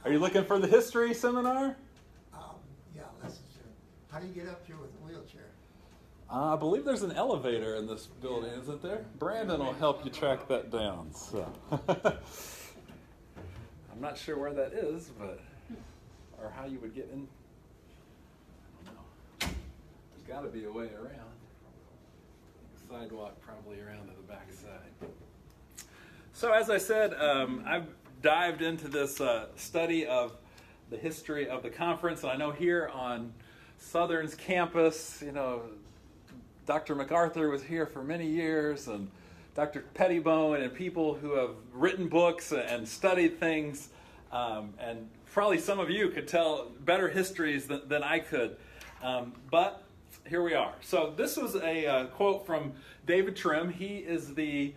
Are you looking for the history seminar? Yeah, lessons here. How do you get up here with a wheelchair? I believe there's an elevator in this building, isn't there? Brandon will help you track that down. So. I'm not sure where that is, but or how you would get in. I don't know. There's got to be a way around. Sidewalk probably around to the back side. So as I said, I've dived into this study of the history of the conference, and I know here on Southern's campus, Dr. MacArthur was here for many years, and Dr. Pettibone, and people who have written books and studied things, and probably some of you could tell better histories than I could, but here we are. So this was a quote from David Trim. He is the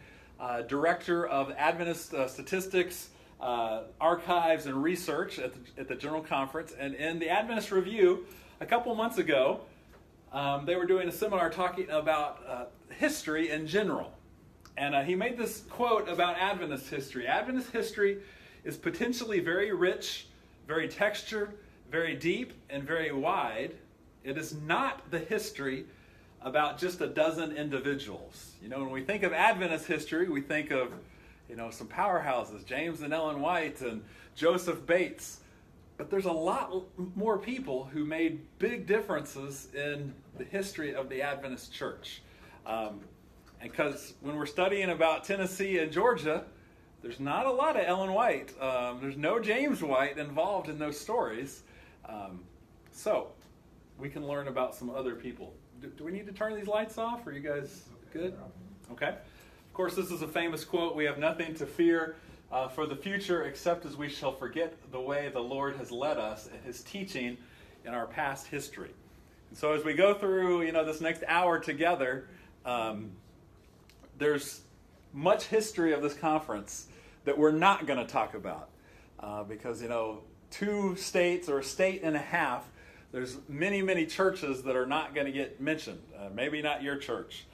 director of Adventist Statistics, Archives, and Research at the General Conference. And in the Adventist Review, a couple months ago, they were doing a seminar talking about history in general. And he made this quote about Adventist history. Adventist history is potentially very rich, very textured, very deep, and very wide. It is not the history about just a dozen individuals. When we think of Adventist history, we think of, some powerhouses, James and Ellen White and Joseph Bates. But there's a lot more people who made big differences in the history of the Adventist church. And because when we're studying about Tennessee and Georgia, there's not a lot of Ellen White. There's no James White involved in those stories. So we can learn about some other people. Do we need to turn these lights off? Are you guys good? Okay. Of course, this is a famous quote. We have nothing to fear for the future except as we shall forget the way the Lord has led us in his teaching in our past history. And so as we go through, this next hour together, there's much history of this conference that we're not going to talk about because, 2 states or a state and a half, there's many, many churches that are not going to get mentioned. Maybe not your church.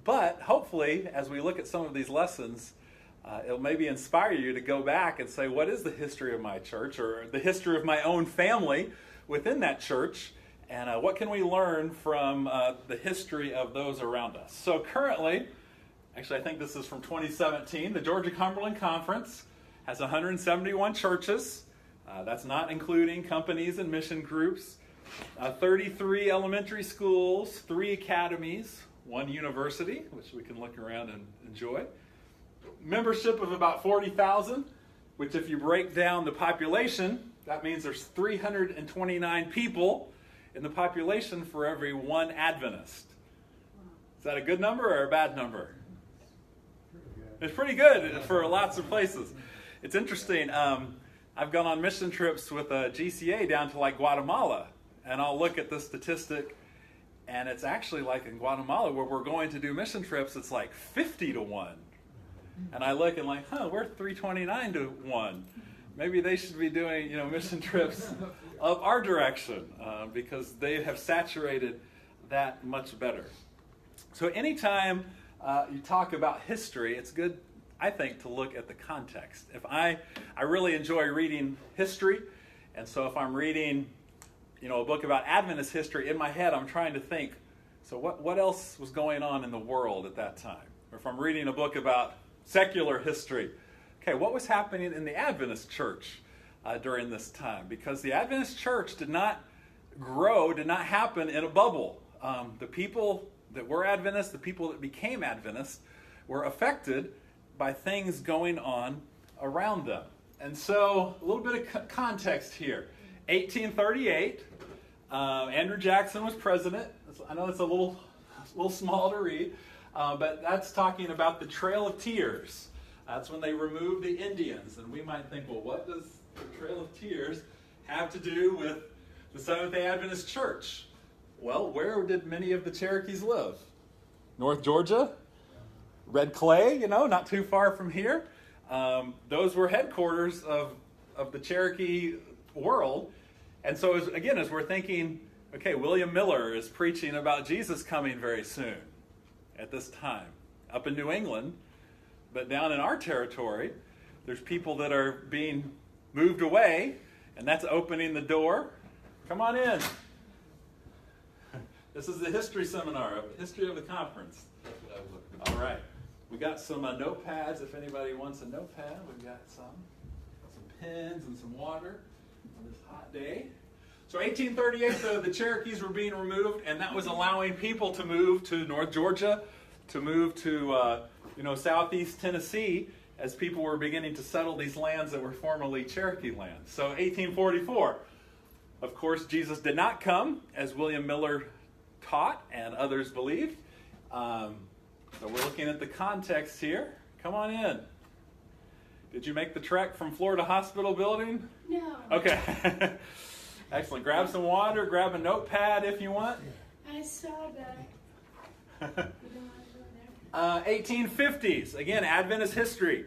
But hopefully, as we look at some of these lessons, it'll maybe inspire you to go back and say, what is the history of my church or the history of my own family within that church? And what can we learn from the history of those around us? So currently, actually I think this is from 2017, the Georgia Cumberland Conference has 171 churches. That's not including companies and mission groups, 33 elementary schools, 3 academies, 1 university, which we can look around and enjoy. Membership of about 40,000, which if you break down the population, that means there's 329 people in the population for every 1 Adventist. Is that a good number or a bad number? It's pretty good for lots of places. It's interesting. I've gone on mission trips with a GCA down to like Guatemala, and I'll look at the statistic, and it's actually like in Guatemala where we're going to do mission trips, it's like 50 to 1. And I look and like, we're 329 to 1. Maybe they should be doing, mission trips of our direction because they have saturated that much better. So anytime you talk about history, it's good, I think, to look at the context. If I really enjoy reading history, and so if I'm reading, a book about Adventist history, in my head I'm trying to think, so what else was going on in the world at that time? Or if I'm reading a book about secular history, okay, what was happening in the Adventist church during this time? Because the Adventist church did not grow, did not happen in a bubble. The people that were Adventists, the people that became Adventists, were affected by things going on around them. And so, a little bit of context here. 1838, Andrew Jackson was president. I know it's a little small to read, but that's talking about the Trail of Tears. That's when they removed the Indians. And we might think, well, what does the Trail of Tears have to do with the Seventh-day Adventist Church? Well, where did many of the Cherokees live? North Georgia? Red Clay, not too far from here. Those were headquarters of the Cherokee world. And so, as we're thinking, okay, William Miller is preaching about Jesus coming very soon at this time up in New England. But down in our territory, there's people that are being moved away, and that's opening the door. Come on in. This is the history seminar, history of the conference. All right. We got some notepads. If anybody wants a notepad, we've got some pens and some water on this hot day. So 1838, the Cherokees were being removed, and that was allowing people to move to North Georgia, to move to southeast Tennessee, as people were beginning to settle these lands that were formerly Cherokee lands. So 1844, of course, Jesus did not come, as William Miller taught and others believed. So we're looking at the context here. Come on in. Did you make the trek from Florida Hospital Building? No. Okay. Excellent. Grab some water, grab a notepad if you want. I saw that. You don't want to go there? 1850s. Again, Adventist history.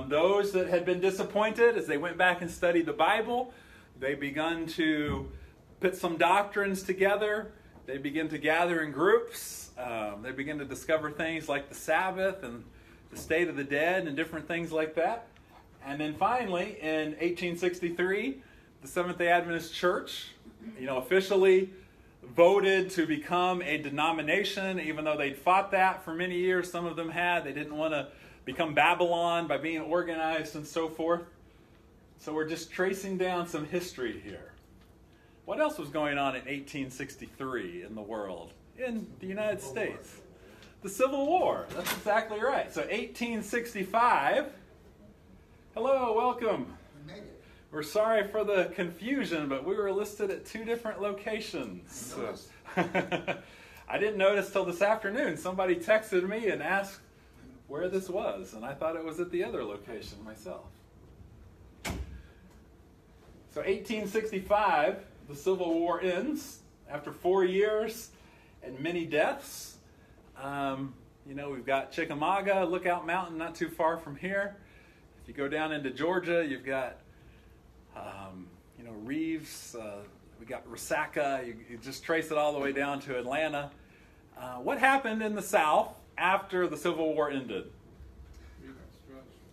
Those that had been disappointed as they went back and studied the Bible, they begun to put some doctrines together. They begin to gather in groups. They begin to discover things like the Sabbath and the state of the dead and different things like that. And then finally, in 1863, the Seventh-day Adventist Church, officially voted to become a denomination, even though they'd fought that for many years. Some of them had. They didn't want to become Babylon by being organized and so forth. So we're just tracing down some history here. What else was going on in 1863 in the world, in the United States? The Civil War. That's exactly right. So 1865. Hello, welcome. We made it. We're sorry for the confusion, but we were listed at two different locations. I didn't notice till this afternoon. Somebody texted me and asked where this was, and I thought it was at the other location myself. So 1865, the Civil War ends after 4 years and many deaths. We've got Chickamauga, Lookout Mountain, not too far from here. If you go down into Georgia, you've got, Reeves. We got Resaca. You just trace it all the way down to Atlanta. What happened in the South after the Civil War ended?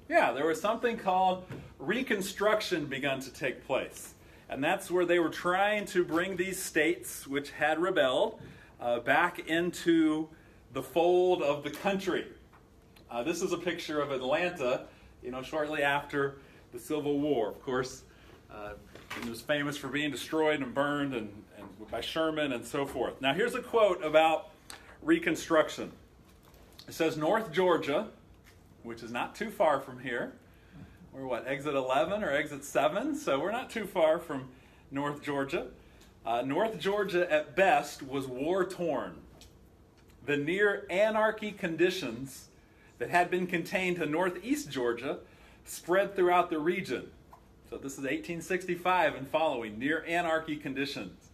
Yeah, there was something called Reconstruction begun to take place. And that's where they were trying to bring these states, which had rebelled, back into the fold of the country. This is a picture of Atlanta, shortly after the Civil War. Of course, it was famous for being destroyed and burned and by Sherman and so forth. Now, here's a quote about Reconstruction. It says, North Georgia, which is not too far from here. We're exit 11 or exit 7? So we're not too far from North Georgia. North Georgia, at best, was war-torn. The near-anarchy conditions that had been contained to northeast Georgia spread throughout the region. So this is 1865 and following, near-anarchy conditions.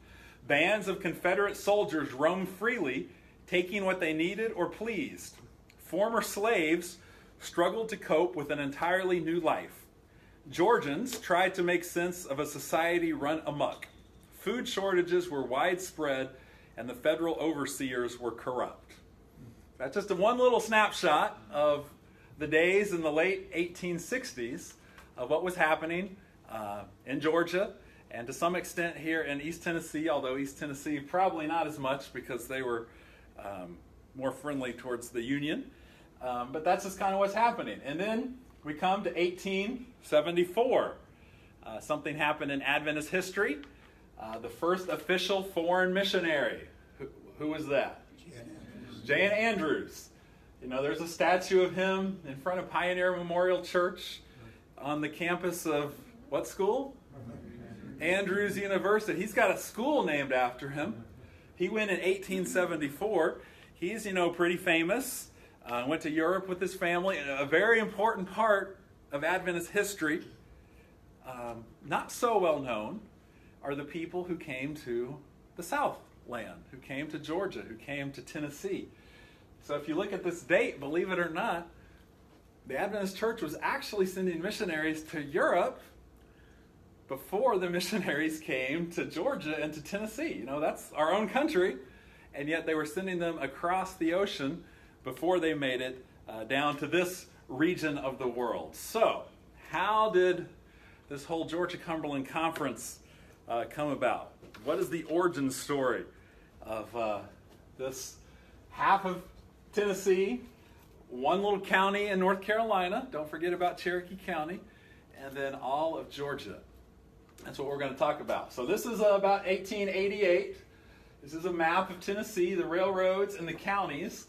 Bands of Confederate soldiers roamed freely, taking what they needed or pleased. Former slaves struggled to cope with an entirely new life. Georgians tried to make sense of a society run amok. Food shortages were widespread, and the federal overseers were corrupt. That's just one little snapshot of the days in the late 1860s of what was happening in Georgia, and to some extent here in East Tennessee, although East Tennessee probably not as much because they were more friendly towards the Union. But that's just kind of what's happening. And then we come to 1874. Something happened in Adventist history. The first official foreign missionary. Who was that? J.N. Andrews. There's a statue of him in front of Pioneer Memorial Church on the campus of what school? Andrews University. He's got a school named after him. He went in 1874. He's, pretty famous. Went to Europe with his family. A very important part of Adventist history, not so well known, are the people who came to the Southland, who came to Georgia, who came to Tennessee. So if you look at this date, believe it or not, the Adventist Church was actually sending missionaries to Europe before the missionaries came to Georgia and to Tennessee. That's our own country, and yet they were sending them across the ocean before they made it down to this region of the world. So, how did this whole Georgia-Cumberland Conference come about? What is the origin story of this half of Tennessee, one little county in North Carolina, don't forget about Cherokee County, and then all of Georgia? That's what we're going to talk about. So this is about 1888. This is a map of Tennessee, the railroads and the counties.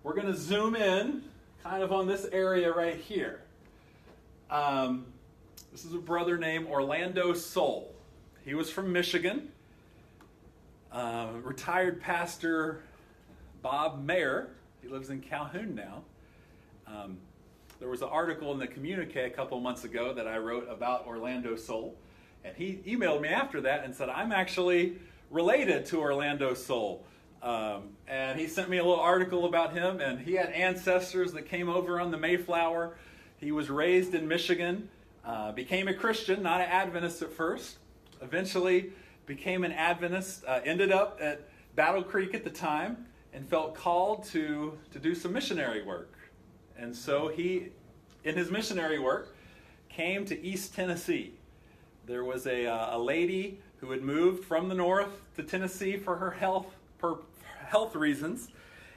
We're going to zoom in kind of on this area right here. This is a brother named Orlando Soule. He was from Michigan. Retired pastor Bob Mayer. He lives in Calhoun now. There was an article in the Communique a couple months ago that I wrote about Orlando Soule. And he emailed me after that and said, I'm actually related to Orlando Soule. And he sent me a little article about him, and he had ancestors that came over on the Mayflower. He was raised in Michigan, became a Christian, not an Adventist at first. Eventually became an Adventist, ended up at Battle Creek at the time, and felt called to do some missionary work. And so he, in his missionary work, came to East Tennessee. There was a lady who had moved from the north to Tennessee for her health reasons,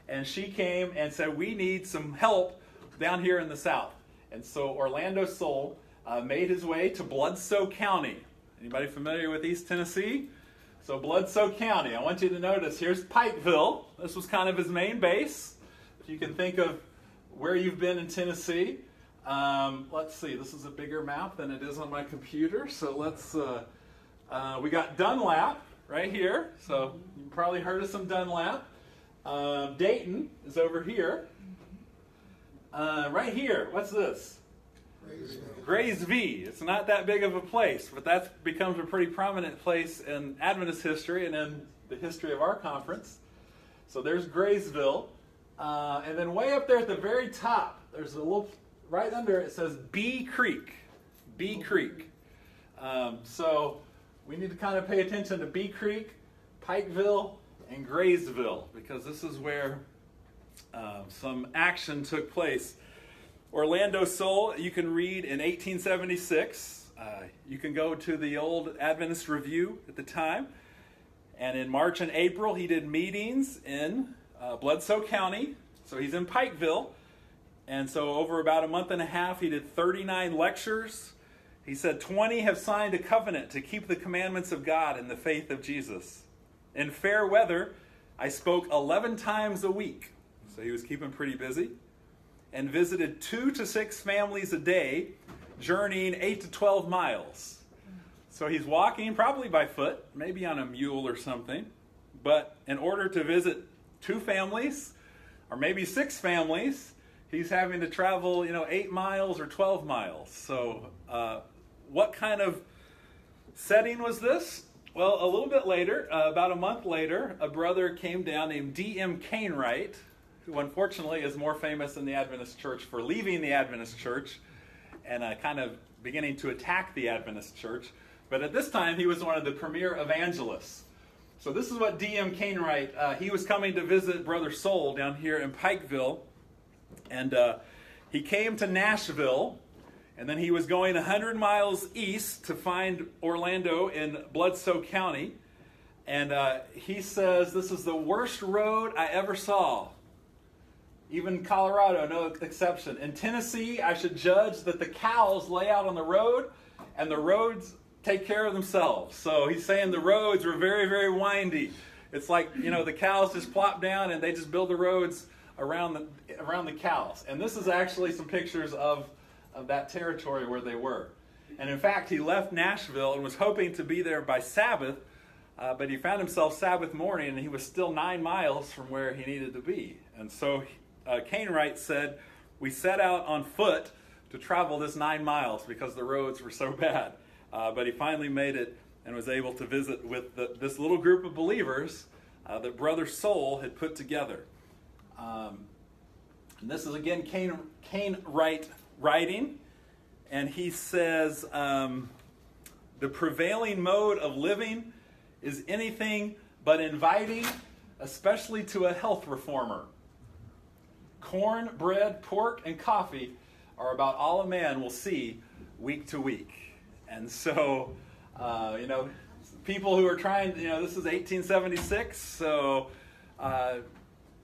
and she came and said, we need some help down here in the south. And so Orlando Soule made his way to Bloodsoe County. Anybody familiar with East Tennessee? So Bloodsoe County, I want you to notice, here's Pikeville. This was kind of his main base. If you can think of where you've been in Tennessee. Let's see, this is a bigger map than it is on my computer. So let's, we got Dunlap right here. So you probably heard of some Dunlap. Dayton is over here. Right here, what's this? Grays V. It's not that big of a place, but that becomes a pretty prominent place in Adventist history and in the history of our conference. So there's Graysville. And then way up there at the very top, there's a little, right under it says Bee Creek. Bee Creek. So we need to kind of pay attention to Bee Creek, Pikeville, and Graysville, because this is where some action took place. Orlando Soule, you can read in 1876. You can go to the old Adventist Review at the time. And in March and April, he did meetings in Bloodsoe County. So he's in Pikeville. And so over about a month and a half, he did 39 lectures. He said 20 have signed a covenant to keep the commandments of God and the faith of Jesus. In fair weather, I spoke 11 times a week. So he was keeping pretty busy. And visited 2 to 6 families a day, journeying 8 to 12 miles. So he's walking, probably by foot, maybe on a mule or something. But in order to visit 2 families, or maybe 6 families, he's having to travel, 8 miles or 12 miles. So what kind of setting was this? Well, a little bit later, about a month later, a brother came down named D.M. Cainwright, who unfortunately is more famous in the Adventist Church for leaving the Adventist Church and kind of beginning to attack the Adventist Church. But at this time, he was one of the premier evangelists. So this is what D.M. Cainwright, he was coming to visit Brother Soule down here in Pikeville. And he came to Nashville, and then he was going 100 miles east to find Orlando in Bloodsoe County. And he says, this is the worst road I ever saw. Even Colorado, no exception. In Tennessee, I should judge that the cows lay out on the road and the roads take care of themselves. So he's saying the roads were very, very windy. It's like, the cows just plop down and they just build the roads around the cows. And this is actually some pictures of that territory where they were. And in fact, he left Nashville and was hoping to be there by Sabbath, but he found himself Sabbath morning and he was still 9 miles from where he needed to be. And so Cainwright said, we set out on foot to travel this 9 miles because the roads were so bad. But he finally made it and was able to visit with this little group of believers that Brother Soule had put together. And this is again Cainwright writing. And he says, the prevailing mode of living is anything but inviting, especially to a health reformer. Corn, bread, pork, and coffee are about all a man will see week to week. And so, people who are trying, this is 1876, so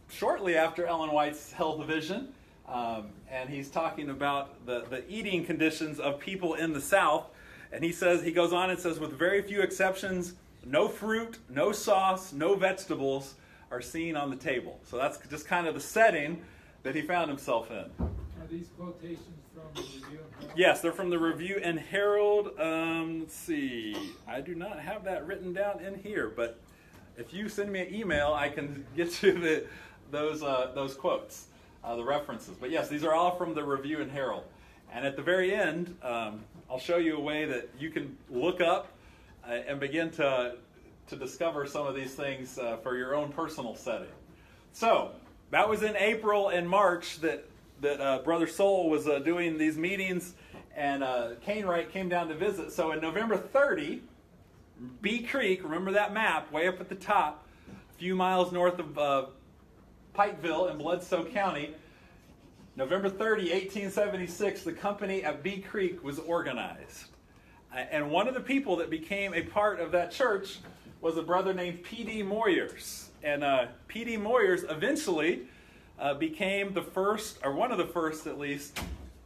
shortly after Ellen White's held the vision, and he's talking about the eating conditions of people in the South. And he goes on and says, with very few exceptions, no fruit, no sauce, no vegetables are seen on the table. So that's just kind of the setting that he found himself in. Are these quotations from the Review and Herald? Yes, they're from the Review and Herald. Let's see. I do not have that written down in here, but if you send me an email, I can get you those quotes, the references. But yes, these are all from the Review and Herald. And at the very end, I'll show you a way that you can look up and begin to discover some of these things for your own personal setting. So that was in April and March that Brother Soul was doing these meetings, and Cainwright came down to visit. So in November 30, Bee Creek, remember that map, way up at the top, a few miles north of Pikeville in Bledsoe County, November 30, 1876, the company at Bee Creek was organized. And one of the people that became a part of that church was a brother named P.D. Moyers. And P.D. Moyers eventually became the first, or one of the first at least,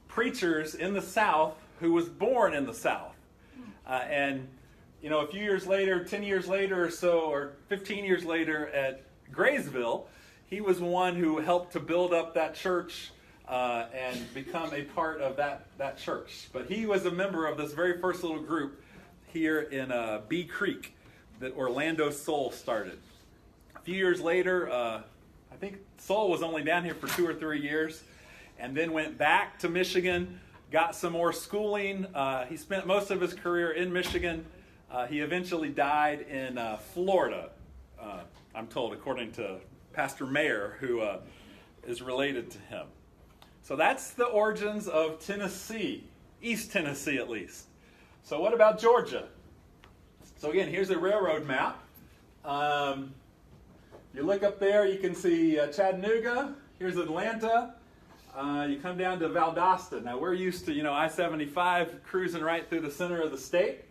preachers in the South who was born in the South. And, a few years later, 10 years later or so, or 15 years later at Graysville, he was one who helped to build up that church and become a part of that church. But he was a member of this very first little group here in Bee Creek that Orlando Soul started. A few years later, I think Soul was only down here for 2 or 3 years, and then went back to Michigan, got some more schooling. He spent most of his career in Michigan. He eventually died in Florida, I'm told, according to Pastor Mayer, who is related to him. So that's the origins of Tennessee, East Tennessee at least. So what about Georgia? So again, here's a railroad map. You look up there, you can see Chattanooga. Here's Atlanta. You come down to Valdosta. Now we're used to, I-75 cruising right through the center of the state.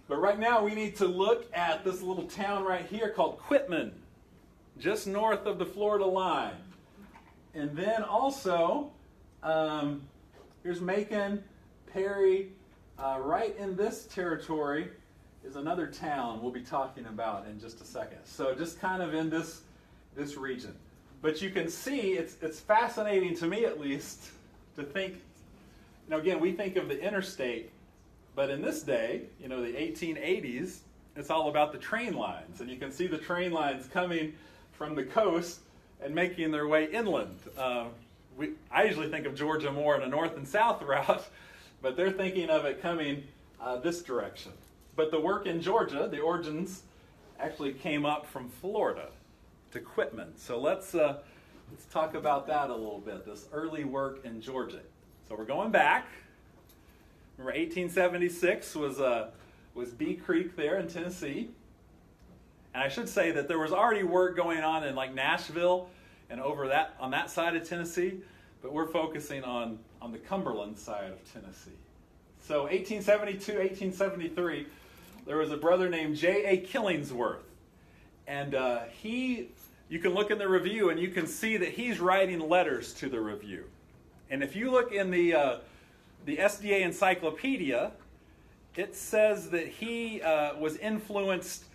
But right now we need to look at this little town right here called Quitman, just north of the Florida line. And then also, here's Macon, Perry. Right in this territory is another town we'll be talking about in just a second. So just kind of in this region. But you can see, it's fascinating to me at least to think, again, we think of the interstate, but in this day, the 1880s, it's all about the train lines. And you can see the train lines coming from the coast and making their way inland. I usually think of Georgia more in a north and south route, but they're thinking of it coming this direction. But the work in Georgia, the origins, actually came up from Florida to Quitman. So let's talk about that a little bit, this early work in Georgia. So we're going back. Remember, 1876 was Bee Creek there in Tennessee. And I should say that there was already work going on in like Nashville and on that side of Tennessee, but we're focusing on the Cumberland side of Tennessee. So 1872, 1873, there was a brother named J.A. Killingsworth. And you can look in the Review and you can see that he's writing letters to the Review. And if you look in the SDA Encyclopedia, it says that he was influenced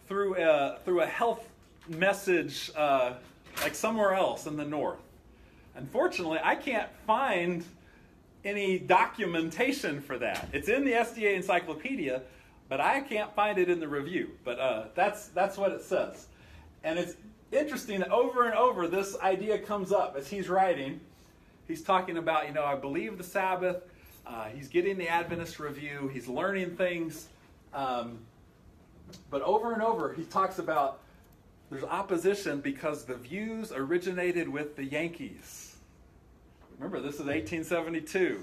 through a health message like somewhere else in the north. Unfortunately, I can't find any documentation for that. It's in the SDA Encyclopedia, but I can't find it in the Review. But that's what it says. And it's interesting that over and over this idea comes up as he's writing. He's talking about, I believe the Sabbath. He's getting the Adventist Review. He's learning things. But over and over, he talks about there's opposition because the views originated with the Yankees. Remember, this is 1872.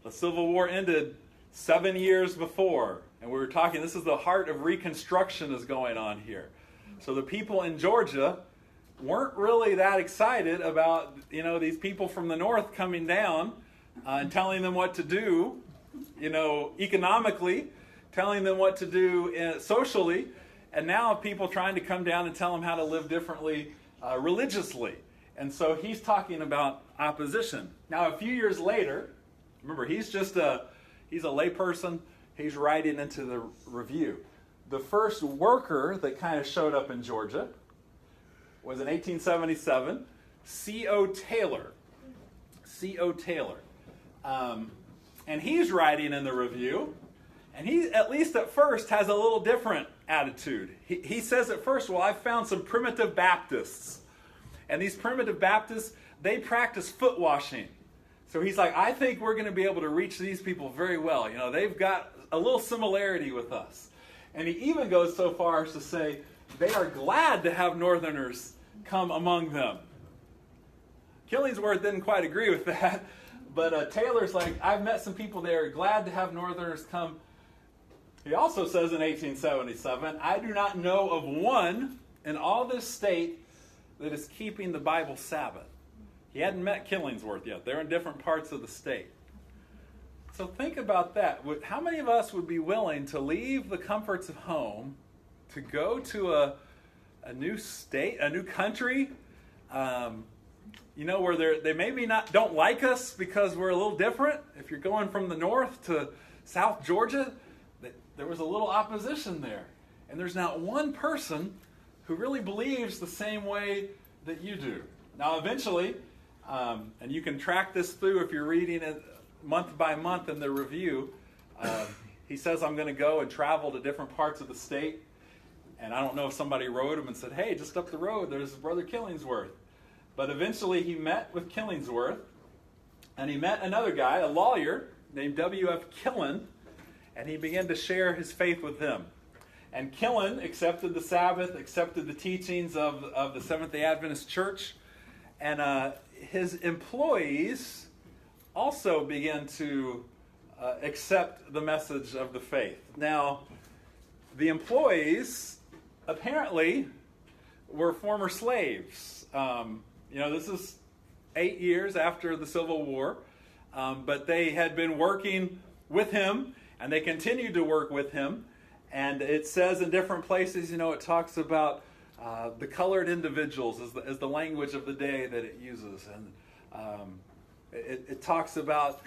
The Civil War ended 7 years before. And we were talking, this is the heart of Reconstruction is going on here. So the people in Georgia weren't really that excited about, these people from the north coming down and telling them what to do. economically, telling them what to do socially, and now people trying to come down and tell them how to live differently religiously. And so he's talking about opposition. Now, a few years later, remember, he's a layperson. He's writing into the review. The first worker that kind of showed up in Georgia was in 1877, C.O. Taylor. C.O. Taylor. And he's writing in the review, and he, at least at first, has a little different attitude. He says at first, well, I've found some primitive Baptists. And these primitive Baptists, they practice foot washing. So he's like, I think we're going to be able to reach these people very well. They've got a little similarity with us. And he even goes so far as to say, they are glad to have Northerners come among them. Killingsworth didn't quite agree with that. But Taylor's like, I've met some people there, glad to have Northerners come. He also says in 1877, I do not know of one in all this state that is keeping the Bible Sabbath. He hadn't met Killingsworth yet. They're in different parts of the state. So think about that. How many of us would be willing to leave the comforts of home to go to a new state, a new country, where they maybe don't like us because we're a little different? If you're going from the north to South Georgia, there was a little opposition there. And there's not one person who really believes the same way that you do. Now, eventually, and you can track this through if you're reading it month by month in the review, he says, I'm going to go and travel to different parts of the state. And I don't know if somebody wrote him and said, hey, just up the road, there's Brother Killingsworth. But eventually he met with Killingsworth, and he met another guy, a lawyer, named W.F. Killen, and he began to share his faith with him. And Killen accepted the Sabbath, accepted the teachings of the Seventh-day Adventist Church, and his employees also began to accept the message of the faith. Now, the employees apparently were former slaves. This is 8 years after the Civil War, but they had been working with him, and they continued to work with him. And it says in different places, it talks about the colored individuals as the language of the day that it uses. And it talks about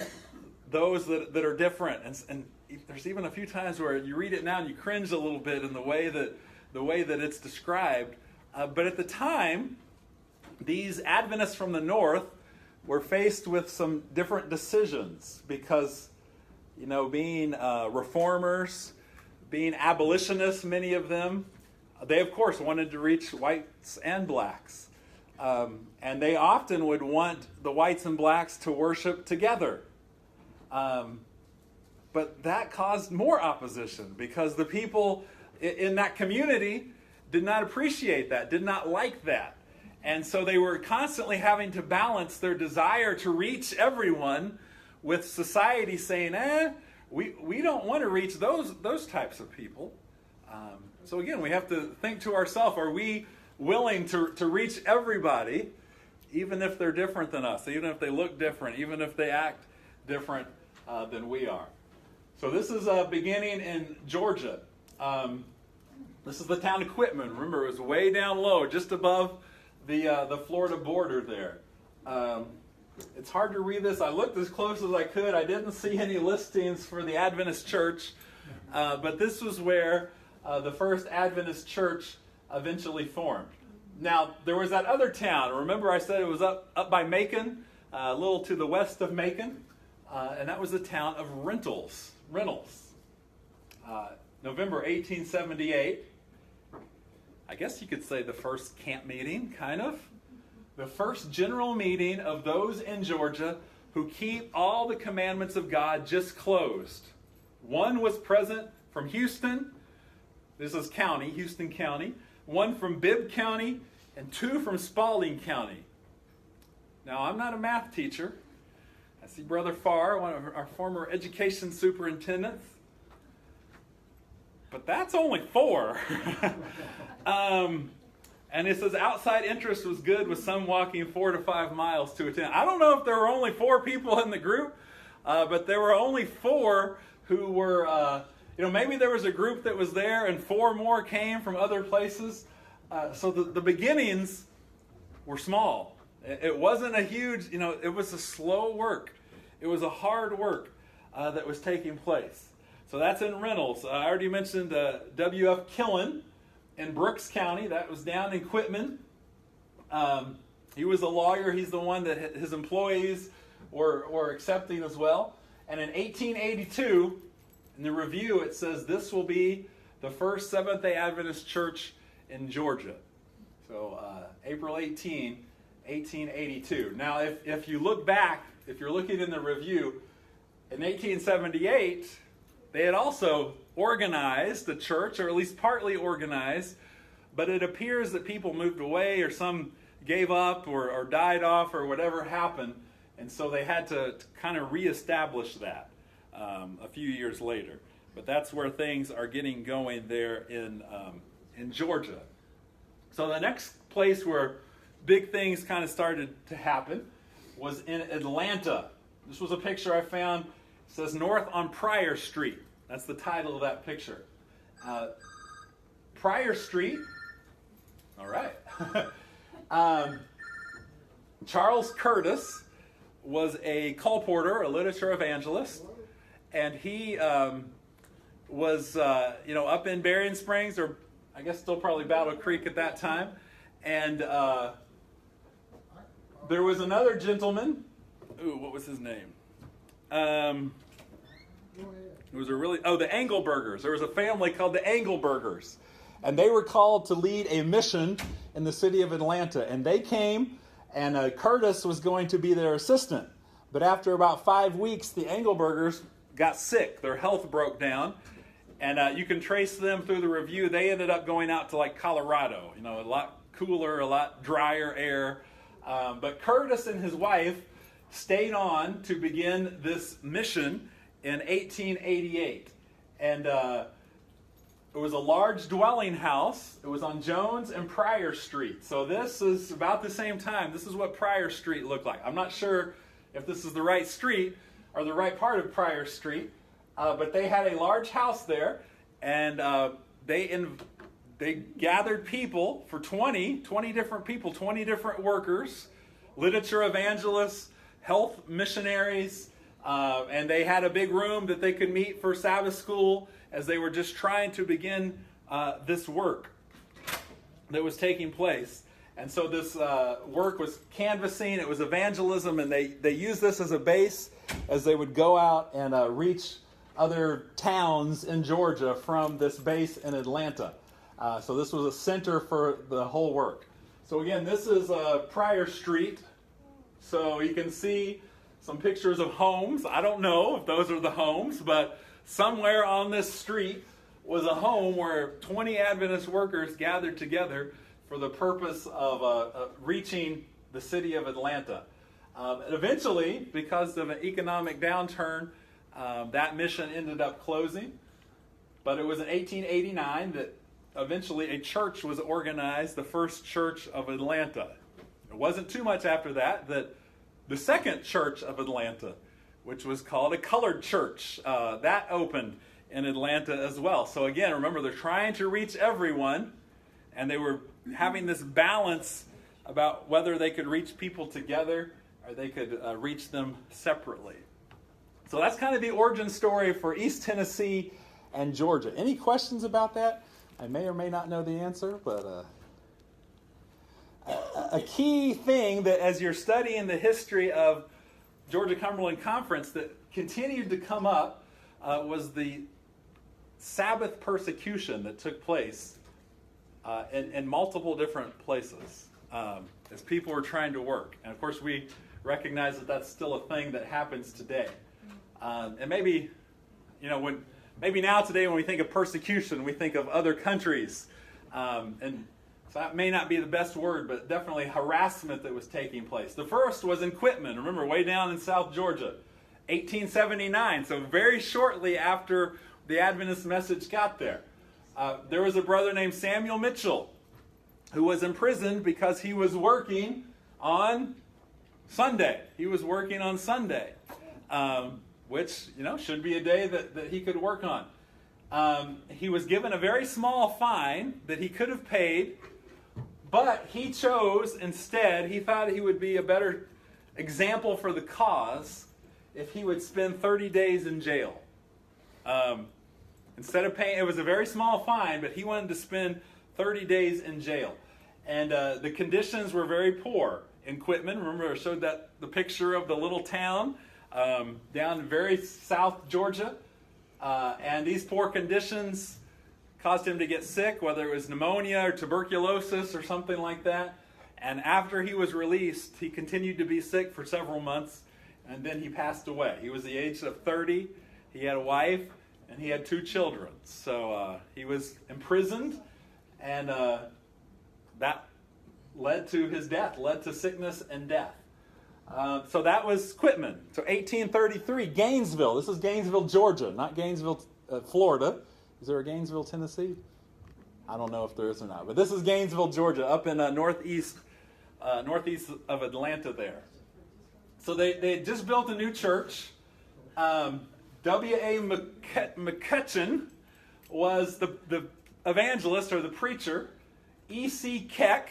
those that are different. And there's even a few times where you read it now and you cringe a little bit in the way that it's described. But at the time, these Adventists from the north were faced with some different decisions because, being reformers, being abolitionists, many of them, they of course wanted to reach whites and blacks. And they often would want the whites and blacks to worship together. But that caused more opposition because the people in that community did not appreciate that, did not like that. And so they were constantly having to balance their desire to reach everyone with society saying, we don't want to reach those types of people. So again, we have to think to ourselves, are we willing to reach everybody, even if they're different than us, even if they look different, even if they act different than we are? So this is beginning in Georgia. This is the town of Quitman. Remember, it was way down low, just above the Florida border there. It's hard to read this. I looked as close as I could. I didn't see any listings for the Adventist church, but this was where the first Adventist church eventually formed. Now, there was that other town. Remember I said it was up by Macon, a little to the west of Macon, and that was the town of Reynolds. November 1878. I guess you could say the first camp meeting, kind of. The first general meeting of those in Georgia who keep all the commandments of God just closed. One was present from Houston. This is county, Houston County. One from Bibb County and two from Spalding County. Now, I'm not a math teacher. I see Brother Farr, one of our former education superintendents. But that's only 4. And it says outside interest was good with some walking 4 to 5 miles to attend. I don't know if there were only 4 people in the group. but there were only 4 who were, maybe there was a group that was there and 4 more came from other places. So the beginnings were small. It wasn't a huge, it was a slow work. It was a hard work that was taking place. So that's in Reynolds. I already mentioned W.F. Killen in Brooks County. That was down in Quitman. He was a lawyer. He's the one that his employees were accepting as well. And in 1882, in the review, it says this will be the first Seventh-day Adventist church in Georgia. So April 18, 1882. Now, if you look back, if you're looking in the review, in 1878, they had also organized the church, or at least partly organized, but it appears that people moved away, or some gave up, or died off, or whatever happened, and so they had to kind of reestablish that a few years later. But that's where things are getting going there in Georgia. So the next place where big things kind of started to happen was in Atlanta. This was a picture I found. It says North on Pryor Street. That's the title of that picture. Pryor Street. All right. Charles Curtis was a colporteur, a literature evangelist, and he was, up in Berrien Springs, or I guess still probably Battle Creek at that time, and there was another gentleman. Ooh, what was his name? It was the Engelbergers. There was a family called the Engelbergers, and they were called to lead a mission in the city of Atlanta. And they came, and Curtis was going to be their assistant. But after about 5 weeks, the Engelbergers got sick. Their health broke down, and you can trace them through the review. They ended up going out to like Colorado, a lot cooler, a lot drier air. But Curtis and his wife stayed on to begin this mission in 1888. And it was a large dwelling house. It was on Jones and Pryor Street. So this is about the same time. This is what Pryor Street looked like. I'm not sure if this is the right street or the right part of Pryor Street, but they had a large house there, and they gathered people for 20 different people, 20 different workers, literature evangelists, health missionaries, and they had a big room that they could meet for Sabbath school as they were just trying to begin this work that was taking place. And so this work was canvassing, it was evangelism, and they used this as a base as they would go out and reach other towns in Georgia from this base in Atlanta. So this was a center for the whole work. So again, this is Pryor Street. So you can see some pictures of homes. I don't know if those are the homes, but somewhere on this street was a home where 20 Adventist workers gathered together for the purpose of reaching the city of Atlanta. Eventually, because of an economic downturn, that mission ended up closing. But it was in 1889 that eventually a church was organized, the first church of Atlanta. It wasn't too much after that the second church of Atlanta, which was called a colored church, that opened in Atlanta as well. So again, remember, they're trying to reach everyone, and they were having this balance about whether they could reach people together or they could reach them separately. So that's kind of the origin story for East Tennessee and Georgia. Any questions about that? I may or may not know the answer, but a key thing that as you're studying the history of Georgia Cumberland Conference that continued to come up was the Sabbath persecution that took place in multiple different places as people were trying to work. And of course we recognize that that's still a thing that happens today. And maybe, maybe now today when we think of persecution, we think of other countries. And so that may not be the best word, but definitely harassment that was taking place. The first was in Quitman, remember, way down in South Georgia, 1879. So very shortly after the Adventist message got there. There was a brother named Samuel Mitchell who was imprisoned because he was working on Sunday. He was working on Sunday. which, should be a day that he could work on. He was given a very small fine that he could have paid, but he chose instead, he thought he would be a better example for the cause if he would spend 30 days in jail. Instead of paying, it was a very small fine, but he wanted to spend 30 days in jail. And the conditions were very poor in Quitman. Remember, I showed the picture of the little town down in very south Georgia. And these poor conditions caused him to get sick, whether it was pneumonia or tuberculosis or something like that. And after he was released, he continued to be sick for several months, and then he passed away. He was the age of 30. He had a wife, and he had 2 children. So he was imprisoned, and that led to his death, led to sickness and death. So that was Quitman. So 1833, Gainesville. This is Gainesville, Georgia, not Gainesville, Florida. Is there a Gainesville, Tennessee? I don't know if there is or not. But this is Gainesville, Georgia, up in northeast of Atlanta there. So they had just built a new church. W.A. McCutcheon was the evangelist or the preacher. E.C. Keck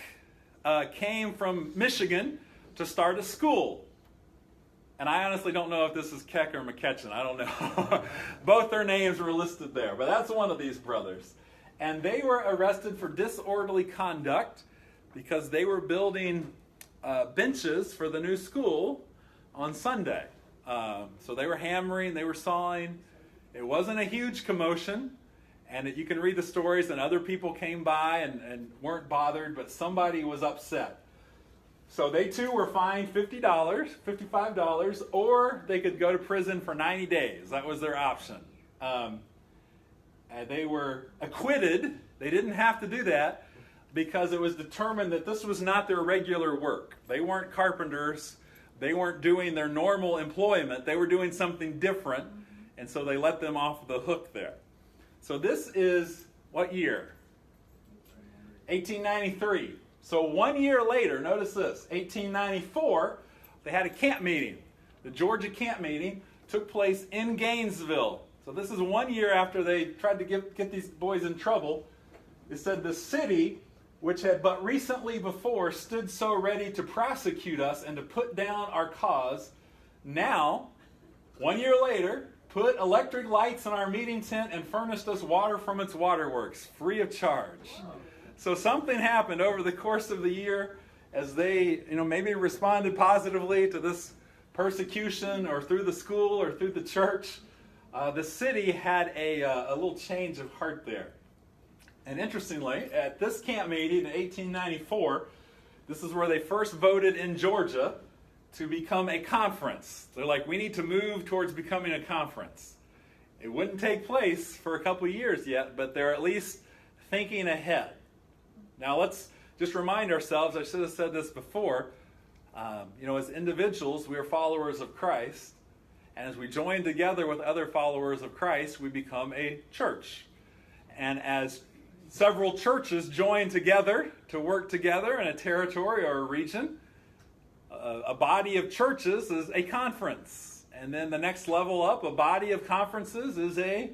came from Michigan to start a school. And I honestly don't know if this is Keck or McCutcheon. I don't know. Both their names were listed there. But that's one of these brothers. And they were arrested for disorderly conduct because they were building benches for the new school on Sunday. So they were hammering, they were sawing. It wasn't a huge commotion. And you can read the stories, and other people came by and weren't bothered, but somebody was upset. So they too were fined $50, $55, or they could go to prison for 90 days. That was their option. And they were acquitted. They didn't have to do that because it was determined that this was not their regular work. They weren't carpenters. They weren't doing their normal employment. They were doing something different, and so they let them off the hook there. So this is what year? 1893. So 1 year later, notice this, 1894, they had a camp meeting. The Georgia Camp Meeting took place in Gainesville. So this is 1 year after they tried to get these boys in trouble. It said the city, which had but recently before stood so ready to prosecute us and to put down our cause, now, 1 year later, put electric lights in our meeting tent and furnished us water from its waterworks, free of charge. So something happened over the course of the year as they, maybe responded positively to this persecution or through the school or through the church. The city had a little change of heart there. And interestingly, at this camp meeting in 1894, this is where they first voted in Georgia to become a conference. They're like, we need to move towards becoming a conference. It wouldn't take place for a couple of years yet, but they're at least thinking ahead. Now let's just remind ourselves, I should have said this before, as individuals, we are followers of Christ. And as we join together with other followers of Christ, we become a church. And as several churches join together to work together in a territory or a region, a body of churches is a conference. And then the next level up, a body of conferences is a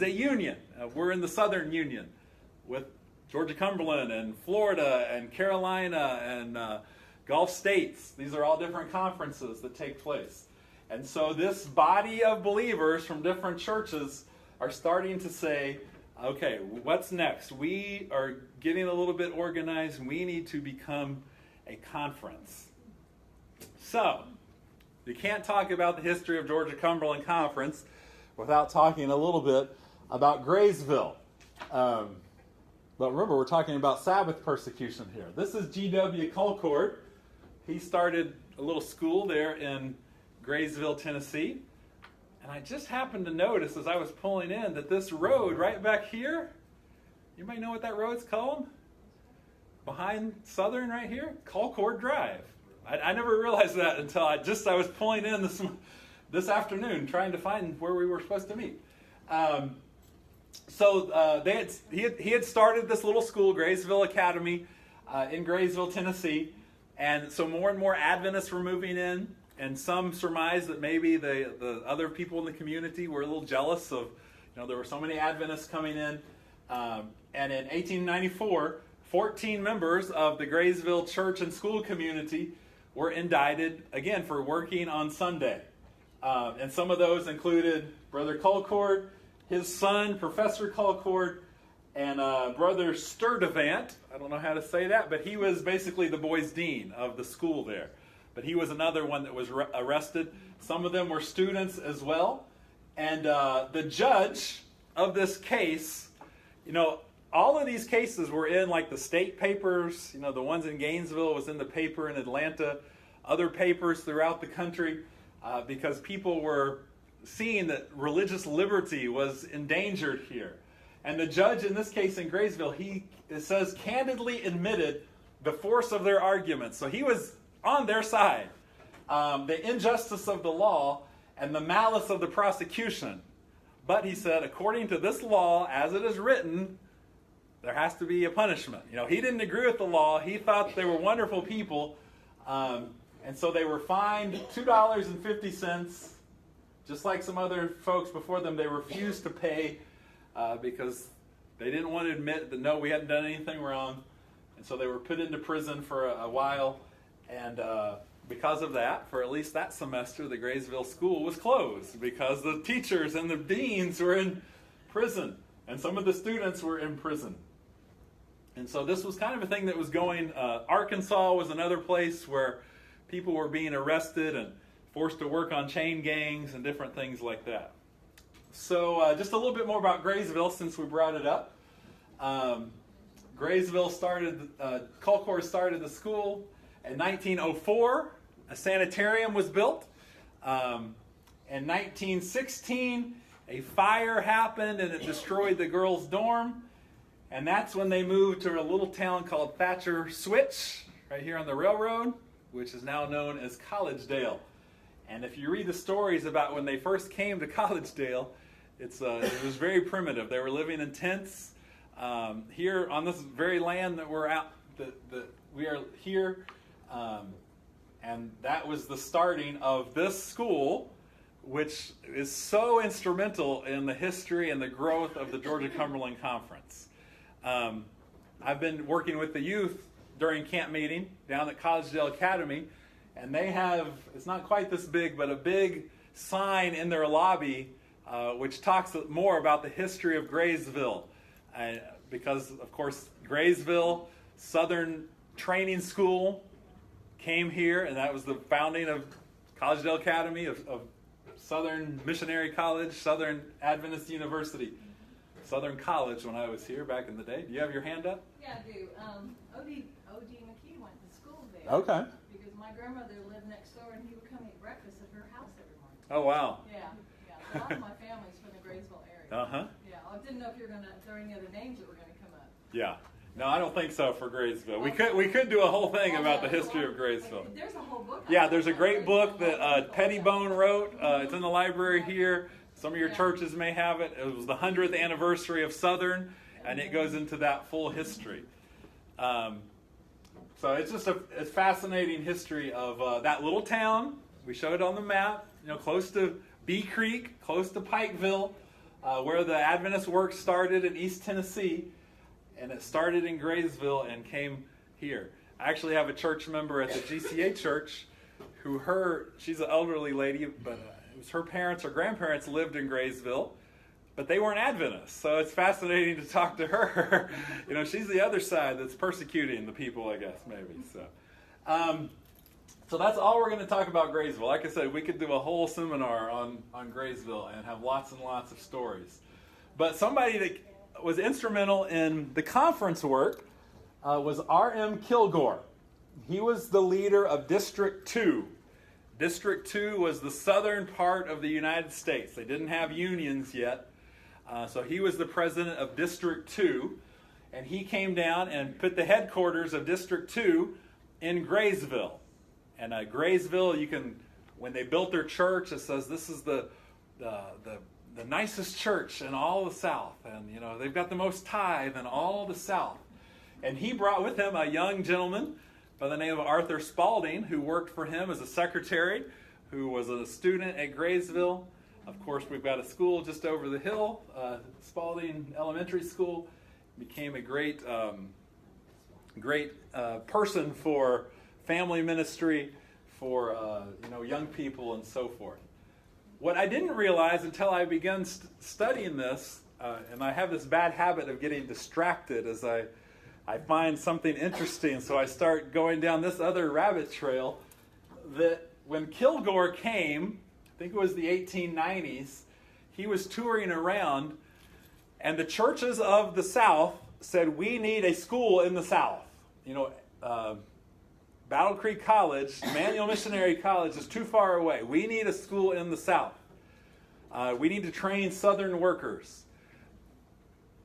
union. We're in the Southern Union with Georgia Cumberland and Florida and Carolina and Gulf States. These are all different conferences that take place. And so this body of believers from different churches are starting to say, okay, what's next? We are getting a little bit organized. We need to become a conference. So, you can't talk about the history of Georgia Cumberland Conference without talking a little bit about Graysville. But remember, we're talking about Sabbath persecution here. This is G.W. Colcord. He started a little school there in Graysville, Tennessee. And I just happened to notice as I was pulling in that this road right back here, anybody know what that road's called? Behind Southern right here? Colcord Drive. I never realized that until I was pulling in this afternoon trying to find where we were supposed to meet. He had started this little school, Graysville Academy, in Graysville, Tennessee. And so more and more Adventists were moving in. And some surmise that maybe the other people in the community were a little jealous of, there were so many Adventists coming in. And in 1894, 14 members of the Graysville church and school community were indicted, again, for working on Sunday. And some of those included Brother Colcord, his son, Professor Colcord, and Brother Sturdivant. I don't know how to say that, but he was basically the boys' dean of the school there. But he was another one that was arrested. Some of them were students as well. And the judge of this case, all of these cases were in like the state papers. The ones in Gainesville was in the paper in Atlanta, other papers throughout the country, because people were seeing that religious liberty was endangered here. And the judge in this case in Graysville, it says, candidly admitted the force of their arguments. So he was on their side. The injustice of the law and the malice of the prosecution. But he said, according to this law, as it is written, there has to be a punishment. He didn't agree with the law. He thought they were wonderful people. And so they were fined $2.50. Just like some other folks before them, they refused to pay because they didn't want to admit that, no, we hadn't done anything wrong. And so they were put into prison for a while. And because of that, for at least that semester, the Graysville school was closed because the teachers and the deans were in prison. And some of the students were in prison. And so this was kind of a thing that was going. Arkansas was another place where people were being arrested and forced to work on chain gangs and different things like that. So just a little bit more about Graysville since we brought it up. Graysville Colcord started the school in 1904. A sanitarium was built. In 1916, a fire happened and it destroyed the girls' dorm. And that's when they moved to a little town called Thatcher Switch, right here on the railroad, which is now known as Collegedale. And if you read the stories about when they first came to Collegedale, it was very primitive. They were living in tents. Here on this very land that we're at, that we are here, and that was the starting of this school, which is so instrumental in the history and the growth of the Georgia-Cumberland Conference. I've been working with the youth during camp meeting down at Collegedale Academy, and they have, it's not quite this big, but a big sign in their lobby which talks more about the history of Graysville. Because, of course, Graysville Southern Training School came here, and that was the founding of Collegedale Academy, of Southern Missionary College, Southern Adventist University. Southern College when I was here back in the day. Do you have your hand up? Yeah, I do. O.D. McKee went to school there. Okay. Because my grandmother lived next door, and he would come eat breakfast at her house every morning. Oh, wow. Yeah. A lot of my family's from the Graysville area. Uh-huh. Yeah, I didn't know if you were going to throw any other names that were going to come up. Yeah. No, I don't think so for Graysville. We could do a whole thing about the history of Graysville. There's a whole book. Yeah, there's a great book that Pettibone wrote. It's in the library here. Some of your churches may have it. It was the 100th anniversary of Southern, and it goes into that full history. So it's just a fascinating history of that little town. We showed it on the map, close to Bee Creek, close to Pikeville, where the Adventist work started in East Tennessee. And it started in Graysville and came here. I actually have a church member at the GCA church she's an elderly lady, but it was her parents or grandparents lived in Graysville, but they weren't Adventists. So it's fascinating to talk to her. She's the other side that's persecuting the people, I guess, maybe. So that's all we're going to talk about Graysville. Like I said, we could do a whole seminar on Graysville and have lots and lots of stories. But somebody that was instrumental in the conference work was R.M. Kilgore. He was the leader of District 2. District 2 was the southern part of the United States. They didn't have unions yet. So he was the president of District 2. And he came down and put the headquarters of District 2 in Graysville. And Graysville, when they built their church, it says this is the nicest church in all the South. And, they've got the most tithe in all the South. And he brought with him a young gentleman by the name of Arthur Spalding, who worked for him as a secretary who was a student at Graysville. Of course, we've got a school just over the hill, Spalding Elementary School. Became a great person for family ministry, for young people and so forth. What I didn't realize until I began studying this, and I have this bad habit of getting distracted as I find something interesting, so I start going down this other rabbit trail, that when Kilgore came, I think it was the 1890s, he was touring around, and the churches of the South said, we need a school in the South. Battle Creek College, Emmanuel Missionary College, is too far away. We need a school in the South. We need to train Southern workers.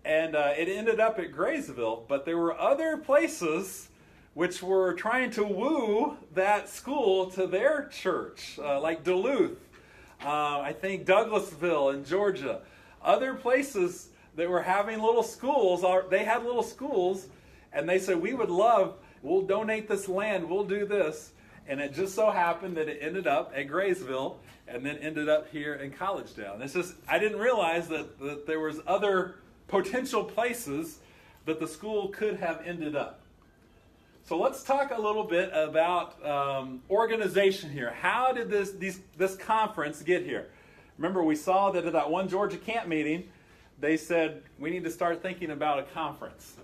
And it ended up at Graysville, but there were other places which were trying to woo that school to their church, like Duluth, I think Douglasville in Georgia. Other places that were having little schools, they had little schools, and they said, we'll donate this land, we'll do this. And it just so happened that it ended up at Graysville and then ended up here in Collegedale. And I didn't realize that there was other potential places that the school could have ended up. So let's talk a little bit about organization here. How did this conference get here? Remember, we saw that at that one Georgia Camp Meeting, they said, we need to start thinking about a conference.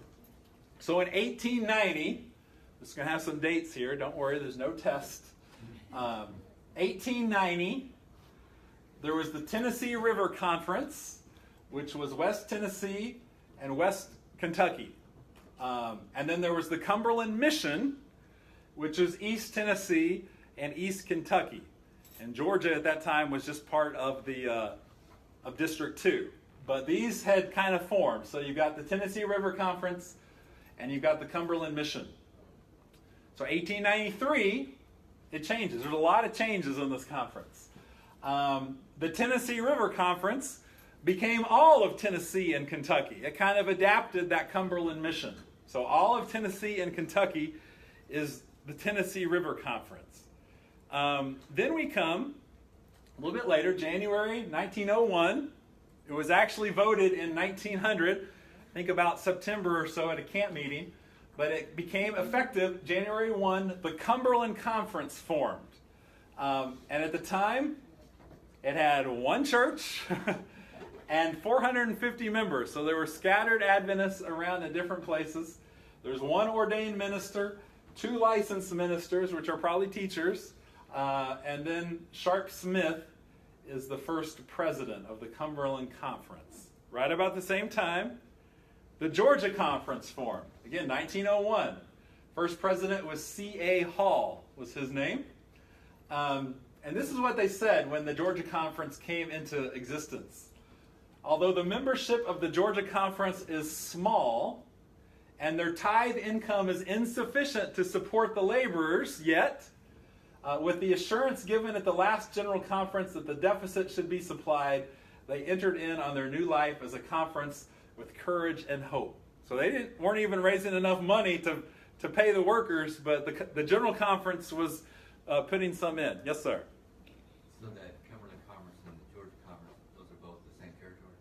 So in 1890, just going to have some dates here. Don't worry, there's no test. 1890, there was the Tennessee River Conference, which was West Tennessee and West Kentucky. And then there was the Cumberland Mission, which is East Tennessee and East Kentucky. And Georgia at that time was just part of of District 2. But these had kind of formed. So you've got the Tennessee River Conference and you've got the Cumberland Mission. So 1893, it changes. There's a lot of changes in this conference. The Tennessee River Conference became all of Tennessee and Kentucky. It kind of adapted that Cumberland Mission. So all of Tennessee and Kentucky is the Tennessee River Conference. Then we come a little bit later, January 1901. It was actually voted in 1900, I think about September or so at a camp meeting, but it became effective January 1, the Cumberland Conference formed. And at the time, it had one church and 450 members. So there were scattered Adventists around in different places. There's one ordained minister, 2 licensed ministers, which are probably teachers, and then Sharp Smith is the first president of the Cumberland Conference. Right about the same time, the Georgia Conference formed. Again, 1901. First president was C.A. Hall, was his name. And this is what they said when the Georgia Conference came into existence. Although the membership of the Georgia Conference is small, and their tithe income is insufficient to support the laborers yet, with the assurance given at the last General Conference that the deficit should be supplied, they entered in on their new life as a conference with courage and hope. So they weren't even raising enough money to pay the workers, but the General Conference was putting some in. Yes, sir? So that Cumberland Conference and the Georgia Conference, those are both the same territory?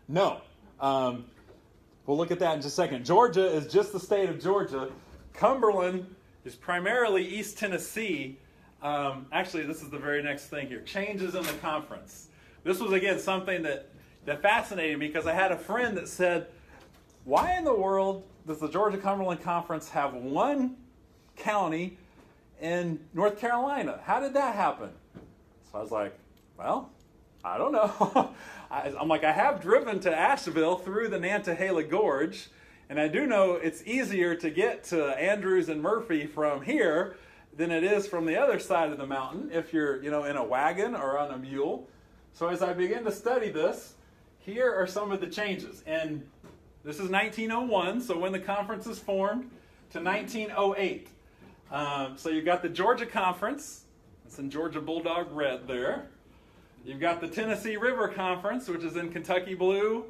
No. We'll look at that in just a second. Georgia is just the state of Georgia. Cumberland is primarily East Tennessee. Actually, this is the very next thing here. Changes in the conference. This was, again, something that fascinated me because I had a friend that said, why in the world does the Georgia Cumberland Conference have one county in North Carolina? How did that happen? So I was like, well, I don't know. I'm like, I have driven to Asheville through the Nantahala Gorge, and I do know it's easier to get to Andrews and Murphy from here than it is from the other side of the mountain if you're, in a wagon or on a mule. So as I begin to study this, here are some of the changes. And this is 1901, so when the conference is formed, to 1908. So you've got the Georgia Conference. It's in Georgia Bulldog red there. You've got the Tennessee River Conference, which is in Kentucky blue,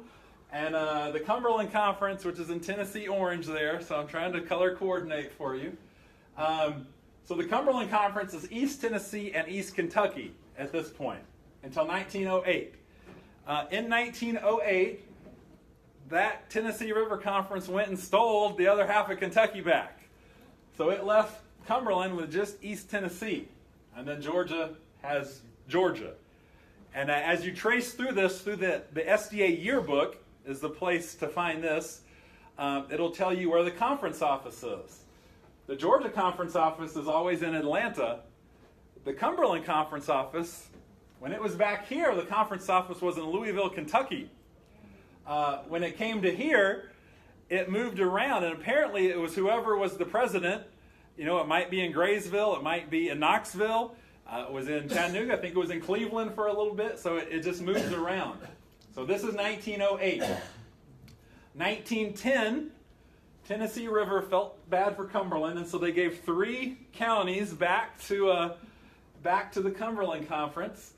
and the Cumberland Conference, which is in Tennessee orange there. So I'm trying to color coordinate for you. So the Cumberland Conference is East Tennessee and East Kentucky. at this point until 1908. In 1908, that Tennessee River Conference went and stole the other half of Kentucky back. So it left Cumberland with just East Tennessee. And then Georgia has Georgia. And as you trace through this, through the SDA yearbook is the place to find this. It'll tell you where the conference office is. The Georgia conference office is always in Atlanta. The Cumberland conference office, when it was back here, the conference office was in Louisville, Kentucky. When it came to here, it moved around, and apparently it was whoever was the president. You know, it might be in Graysville, it might be in Knoxville, it was in Chattanooga, I think it was in Cleveland for a little bit, so it just moves around. So this is 1908. 1910, Tennessee River felt bad for Cumberland, and so they gave 3 counties back to the Cumberland Conference.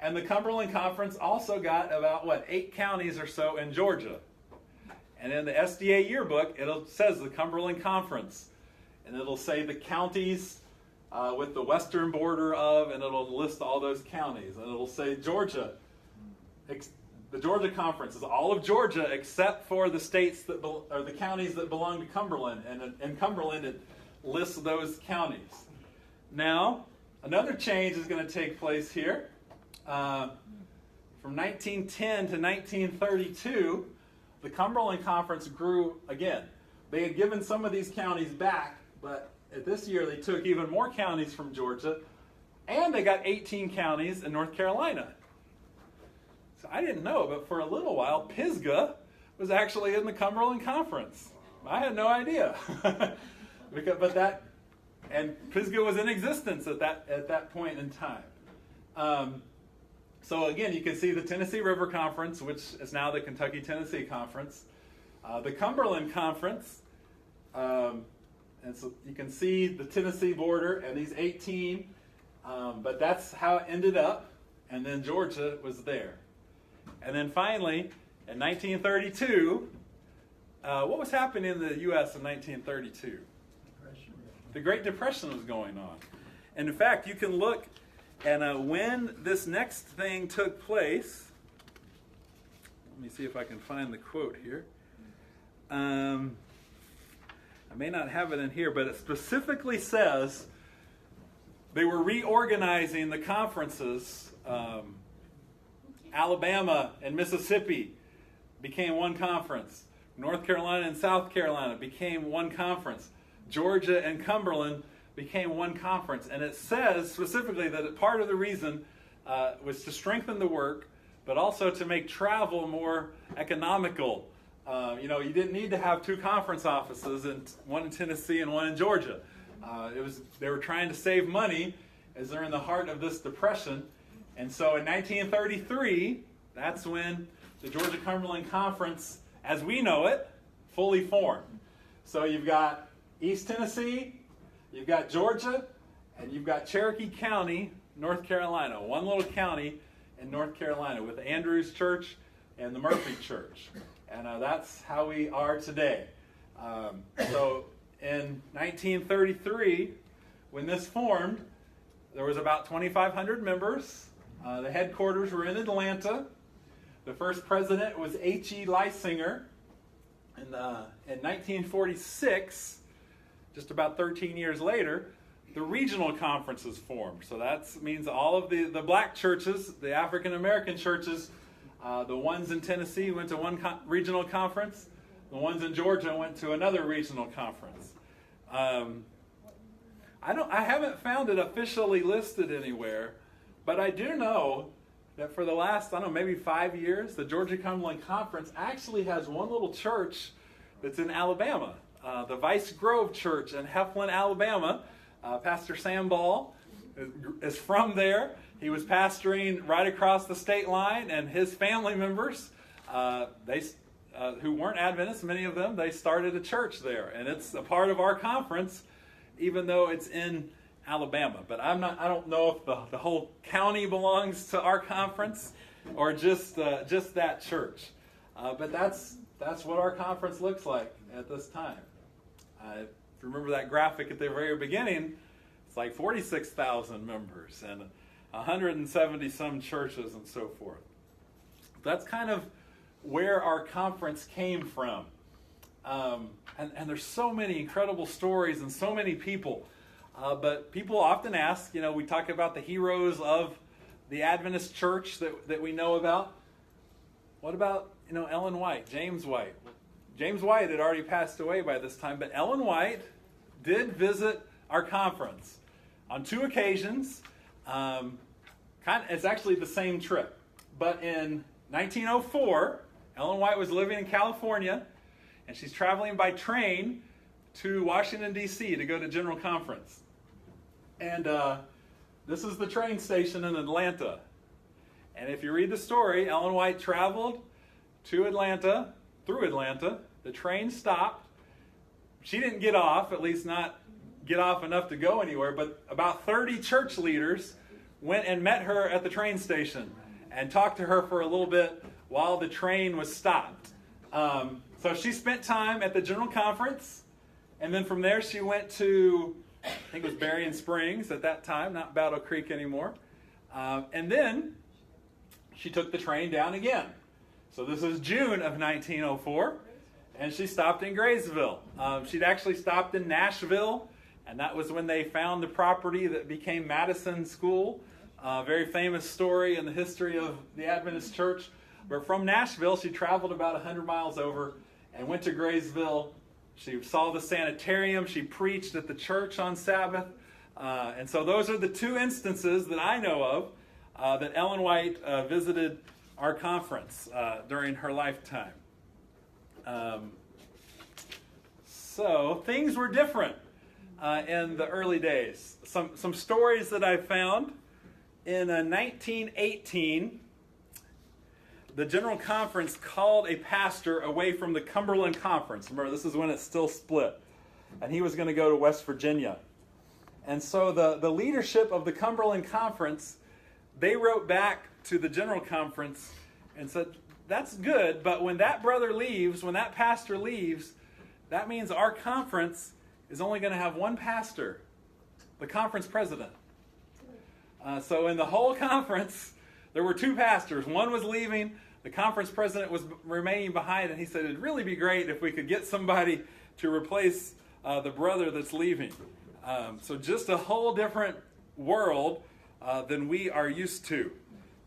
And the Cumberland Conference also got about, 8 counties or so in Georgia. And in the SDA yearbook, it says the Cumberland Conference. And it'll say the counties with the western border of, and it'll list all those counties. And it'll say Georgia. The Georgia Conference is all of Georgia except for the states or the counties that belong to Cumberland. And in Cumberland, it lists those counties. Now, another change is going to take place here. From 1910 to 1932, the Cumberland Conference grew again. They had given some of these counties back, but at this year they took even more counties from Georgia, and they got 18 counties in North Carolina. So I didn't know, but for a little while, Pisgah was actually in the Cumberland Conference. I had no idea. And Pisgah was in existence at that point in time. So again, you can see the Tennessee River Conference, which is now the Kentucky-Tennessee Conference. The Cumberland Conference, and so you can see the Tennessee border and these 18, but that's how it ended up, and then Georgia was there. And then finally, in 1932, what was happening in the U.S. in 1932? The Great Depression was going on. And in fact, you can look, and when this next thing took place, let me see if I can find the quote here. I may not have it in here, but it specifically says they were reorganizing the conferences. Alabama and Mississippi became one conference. North Carolina and South Carolina became one conference. Georgia and Cumberland became one conference. And it says specifically that part of the reason was to strengthen the work, but also to make travel more economical. You didn't need to have 2 conference offices, one in Tennessee and one in Georgia. They were trying to save money as they're in the heart of this depression. And so in 1933, that's when the Georgia-Cumberland Conference, as we know it, fully formed. So you've got East Tennessee, you've got Georgia, and you've got Cherokee County, North Carolina, one little county in North Carolina with the Andrews Church and the Murphy Church. And that's how we are today. So in 1933, when this formed, there was about 2,500 members. The headquarters were in Atlanta. The first president was H.E. Lysinger. And in 1946, just about 13 years later, the regional conferences formed. So that means all of the black churches, the African American churches, the ones in Tennessee went to one regional conference. The ones in Georgia went to another regional conference. I haven't found it officially listed anywhere, but I do know that for the last, maybe 5 years, the Georgia-Cumberland Conference actually has one little church that's in Alabama, the Vice Grove Church in Heflin, Alabama. Pastor Sam Ball is from there. He was pastoring right across the state line, and his family members, who weren't Adventists, many of them, they started a church there, and it's a part of our conference, even though it's in Alabama. But I don't know if the whole county belongs to our conference or just that church. But that's what our conference looks like at this time. If you remember that graphic at the very beginning, it's like 46,000 members. And 170 some churches and so forth. That's kind of where our conference came from. And there's so many incredible stories and so many people. But people often ask, we talk about the heroes of the Adventist church that we know about. What about, Ellen White, James White? James White had already passed away by this time, but Ellen White did visit our conference on 2 occasions. It's actually the same trip. But in 1904, Ellen White was living in California, and she's traveling by train to Washington, D.C. to go to General Conference. And this is the train station in Atlanta. And if you read the story, Ellen White traveled to Atlanta, through Atlanta. The train stopped. She didn't get off, at least not get off enough to go anywhere, but about 30 church leaders went and met her at the train station and talked to her for a little bit while the train was stopped. So she spent time at the General Conference, and then from there she went to, I think it was Berrien Springs at that time, not Battle Creek anymore. And then she took the train down again. So this is June of 1904, and she stopped in Graysville. She'd actually stopped in Nashville, and that was when they found the property that became Madison School. Very famous story in the history of the Adventist Church. But from Nashville, she traveled about 100 miles over and went to Graysville. She saw the sanitarium. She preached at the church on Sabbath. And so those are the 2 instances that I know of that Ellen White visited our conference during her lifetime. So things were different in the early days. Some stories that I found. In 1918, the General Conference called a pastor away from the Cumberland Conference. Remember, this is when it's still split. And he was going to go to West Virginia. And so the leadership of the Cumberland Conference, they wrote back to the General Conference and said, that's good, but when that brother leaves, when that pastor leaves, that means our conference is only going to have one pastor, the conference president. So in the whole conference, there were 2 pastors. One was leaving. The conference president was remaining behind, and he said it'd really be great if we could get somebody to replace the brother that's leaving. So just a whole different world than we are used to.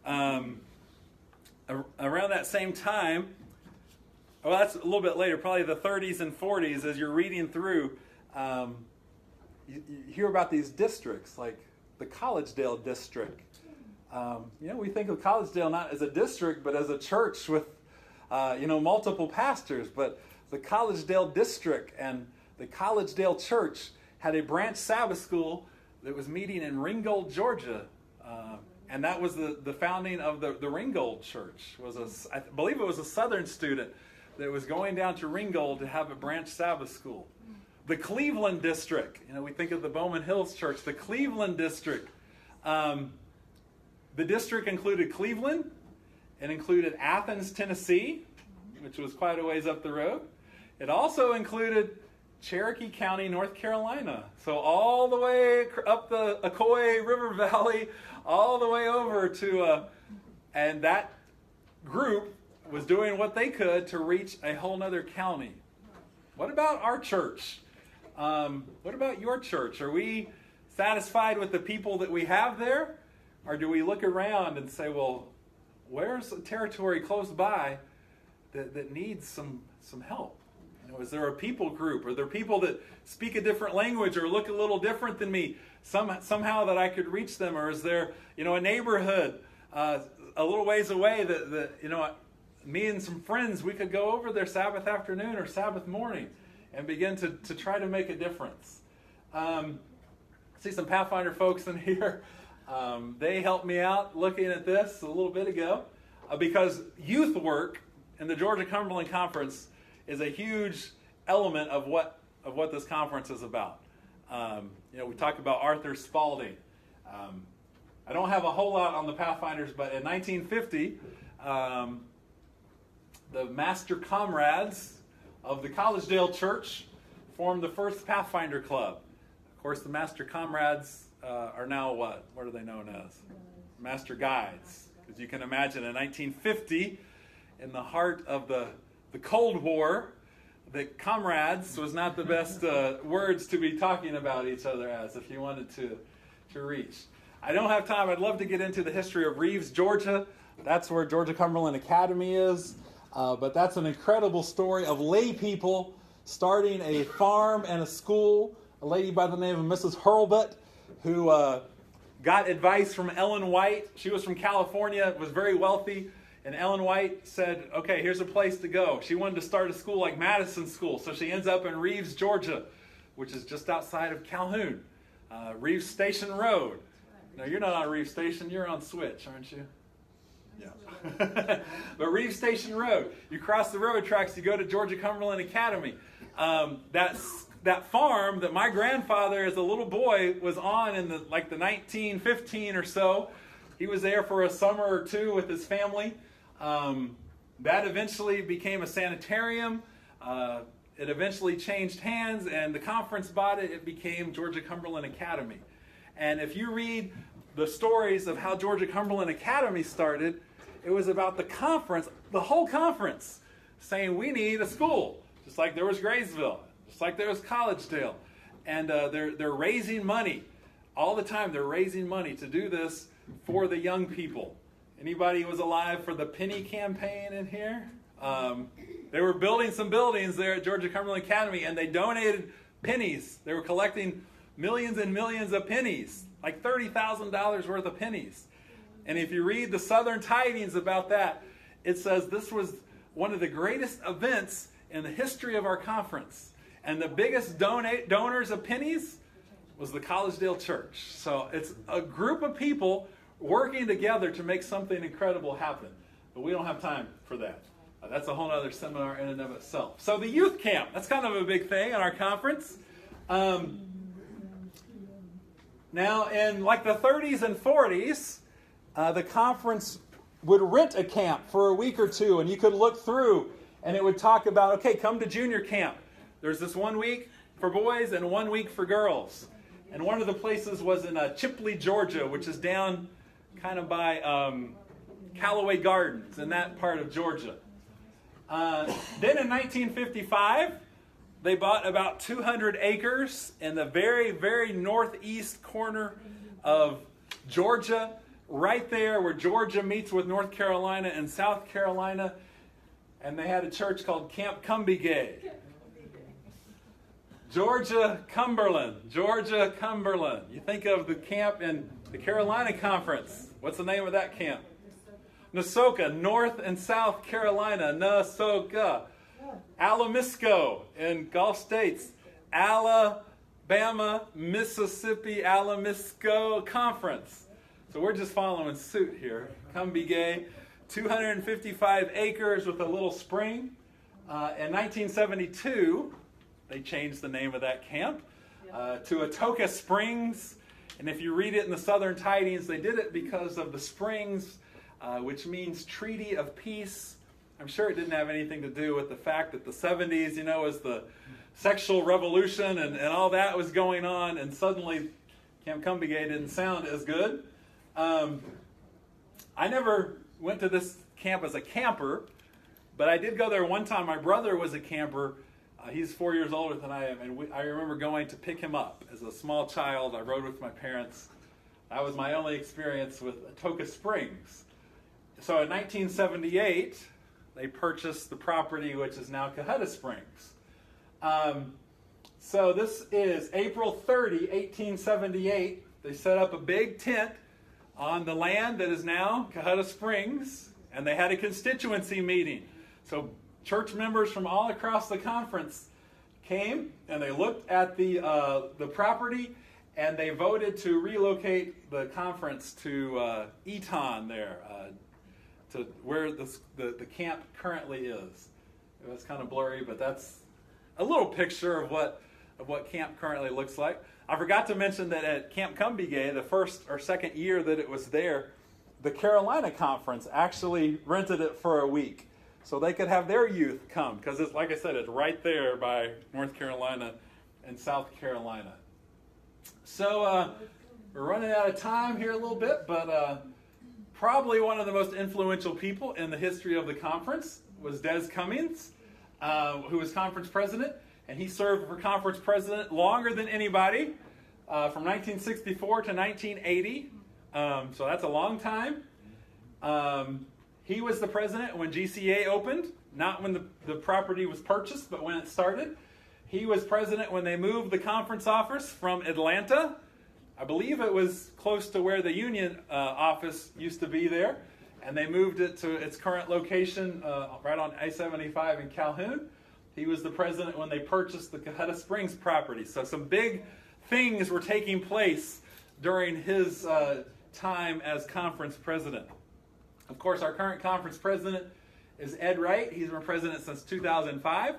Around that same time, well, that's a little bit later, probably the 30s and 40s, as you're reading through, you hear about these districts, like the Collegedale district. We think of Collegedale not as a district, but as a church with, multiple pastors. But the Collegedale district and the Collegedale church had a branch Sabbath school that was meeting in Ringgold, Georgia. And that was the founding of the Ringgold Church. I believe it was a Southern student that was going down to Ringgold to have a branch Sabbath school. The Cleveland district, we think of the Bowman Hills Church. The Cleveland district, the district included Cleveland. It included Athens, Tennessee, which was quite a ways up the road. It also included Cherokee County, North Carolina. So all the way up the Ocoee River Valley, all the way over to, and that group was doing what they could to reach a whole nother county. What about our church? What about your church? Are we satisfied with the people that we have there? Or do we look around and say, well, where's a territory close by that needs some help? Is there a people group? Are there people that speak a different language or look a little different than me? Somehow that I could reach them? Or is there, a neighborhood a little ways away that me and some friends, we could go over there Sabbath afternoon or Sabbath morning and begin to try to make a difference. See some Pathfinder folks in here. They helped me out looking at this a little bit ago because youth work in the Georgia Cumberland Conference is a huge element of what this conference is about. We talk about Arthur Spalding. I don't have a whole lot on the Pathfinders, but in 1950, the Master Comrades of the Collegedale Church formed the first Pathfinder Club. Of course, the Master Comrades are now what? What are they known as? master guides. Because you can imagine in 1950, in the heart of the Cold War, that comrades was not the best words to be talking about each other as, if you wanted to reach. I don't have time. I'd love to get into the history of Reeves, Georgia. That's where Georgia Cumberland Academy is. But that's an incredible story of lay people starting a farm and a school. A lady by the name of Mrs. Hurlbut, who got advice from Ellen White. She was from California, was very wealthy. And Ellen White said, okay, here's a place to go. She wanted to start a school like Madison School. So she ends up in Reeves, Georgia, which is just outside of Calhoun. Reeves Station Road. No, you're not on Reeves Station. You're on Switch, aren't you? Yeah. But Reeves Station Road. You cross the railroad tracks, you go to Georgia Cumberland Academy. That farm that my grandfather as a little boy was on in the 1915 or so. He was there for a summer or two with his family. That eventually became a sanitarium. It eventually changed hands, and the conference bought it. It became Georgia Cumberland Academy. And if you read the stories of how Georgia Cumberland Academy started, it was about the conference, the whole conference, saying we need a school, just like there was Graysville, just like there was Collegedale. And they're raising money all the time. They're raising money to do this for the young people. Anybody was alive for the penny campaign in here? They were building some buildings there at Georgia Cumberland Academy, and they donated pennies. They were collecting millions and millions of pennies, like $30,000 worth of pennies. And if you read the Southern Tidings about that, it says this was one of the greatest events in the history of our conference. And the biggest donors of pennies was the Collegedale Church. So it's a group of people working together to make something incredible happen. But we don't have time for that. That's a whole other seminar in and of itself. So the youth camp, that's kind of a big thing in our conference. Now, in like the 30s and 40s, the conference would rent a camp for a week or two, and you could look through, and it would talk about, okay, come to junior camp. There's this 1 week for boys and 1 week for girls. And one of the places was in Chipley, Georgia, which is down kind of by Callaway Gardens in that part of Georgia. Then in 1955, they bought about 200 acres in the very, very northeast corner of Georgia, right there where Georgia meets with North Carolina and South Carolina. And they had a church called Camp Cumbigay. Georgia Cumberland. You think of the camp in the Carolina Conference. What's the name of that camp? Nasoka, North and South Carolina. Nasoka. Alamisco in Gulf States. Alabama, Mississippi, Alamisco Conference. So we're just following suit here. Cumbigay, 255 acres with a little spring. In 1972, they changed the name of that camp to Atoka Springs. And if you read it in the Southern Tidings, they did it because of the springs, which means Treaty of Peace. I'm sure it didn't have anything to do with the fact that the 70s, was the sexual revolution and all that was going on, and suddenly Camp Cumbigay didn't sound as good. I never went to this camp as a camper, but I did go there one time. My brother was a camper. He's 4 years older than I am, and I remember going to pick him up as a small child. I rode with my parents. That was my only experience with Atoka Springs. So in 1978, they purchased the property, which is now Cohutta Springs. So this is April 30, 1878. They set up a big tent on the land that is now Cohutta Springs, and they had a constituency meeting. So church members from all across the conference came, and they looked at the property, and they voted to relocate the conference to Eton there, to where the camp currently is. It was kind of blurry, but that's a little picture of what camp currently looks like. I forgot to mention that at Camp Cumbigay, the first or second year that it was there, the Carolina Conference actually rented it for a week so they could have their youth come, because it's, like I said, it's right there by North Carolina and South Carolina. So we're running out of time here a little bit, but probably one of the most influential people in the history of the conference was Des Cummings, who was conference president, and he served for conference president longer than anybody, from 1964 to 1980. So that's a long time. He was the president when GCA opened, not when the property was purchased, but when it started. He was president when they moved the conference office from Atlanta. I believe it was close to where the Union office used to be there, and they moved it to its current location right on I-75 in Calhoun. He was the president when they purchased the Cohutta Springs property. So some big things were taking place during his time as conference president. Of course, our current conference president is Ed Wright. He's been president since 2005,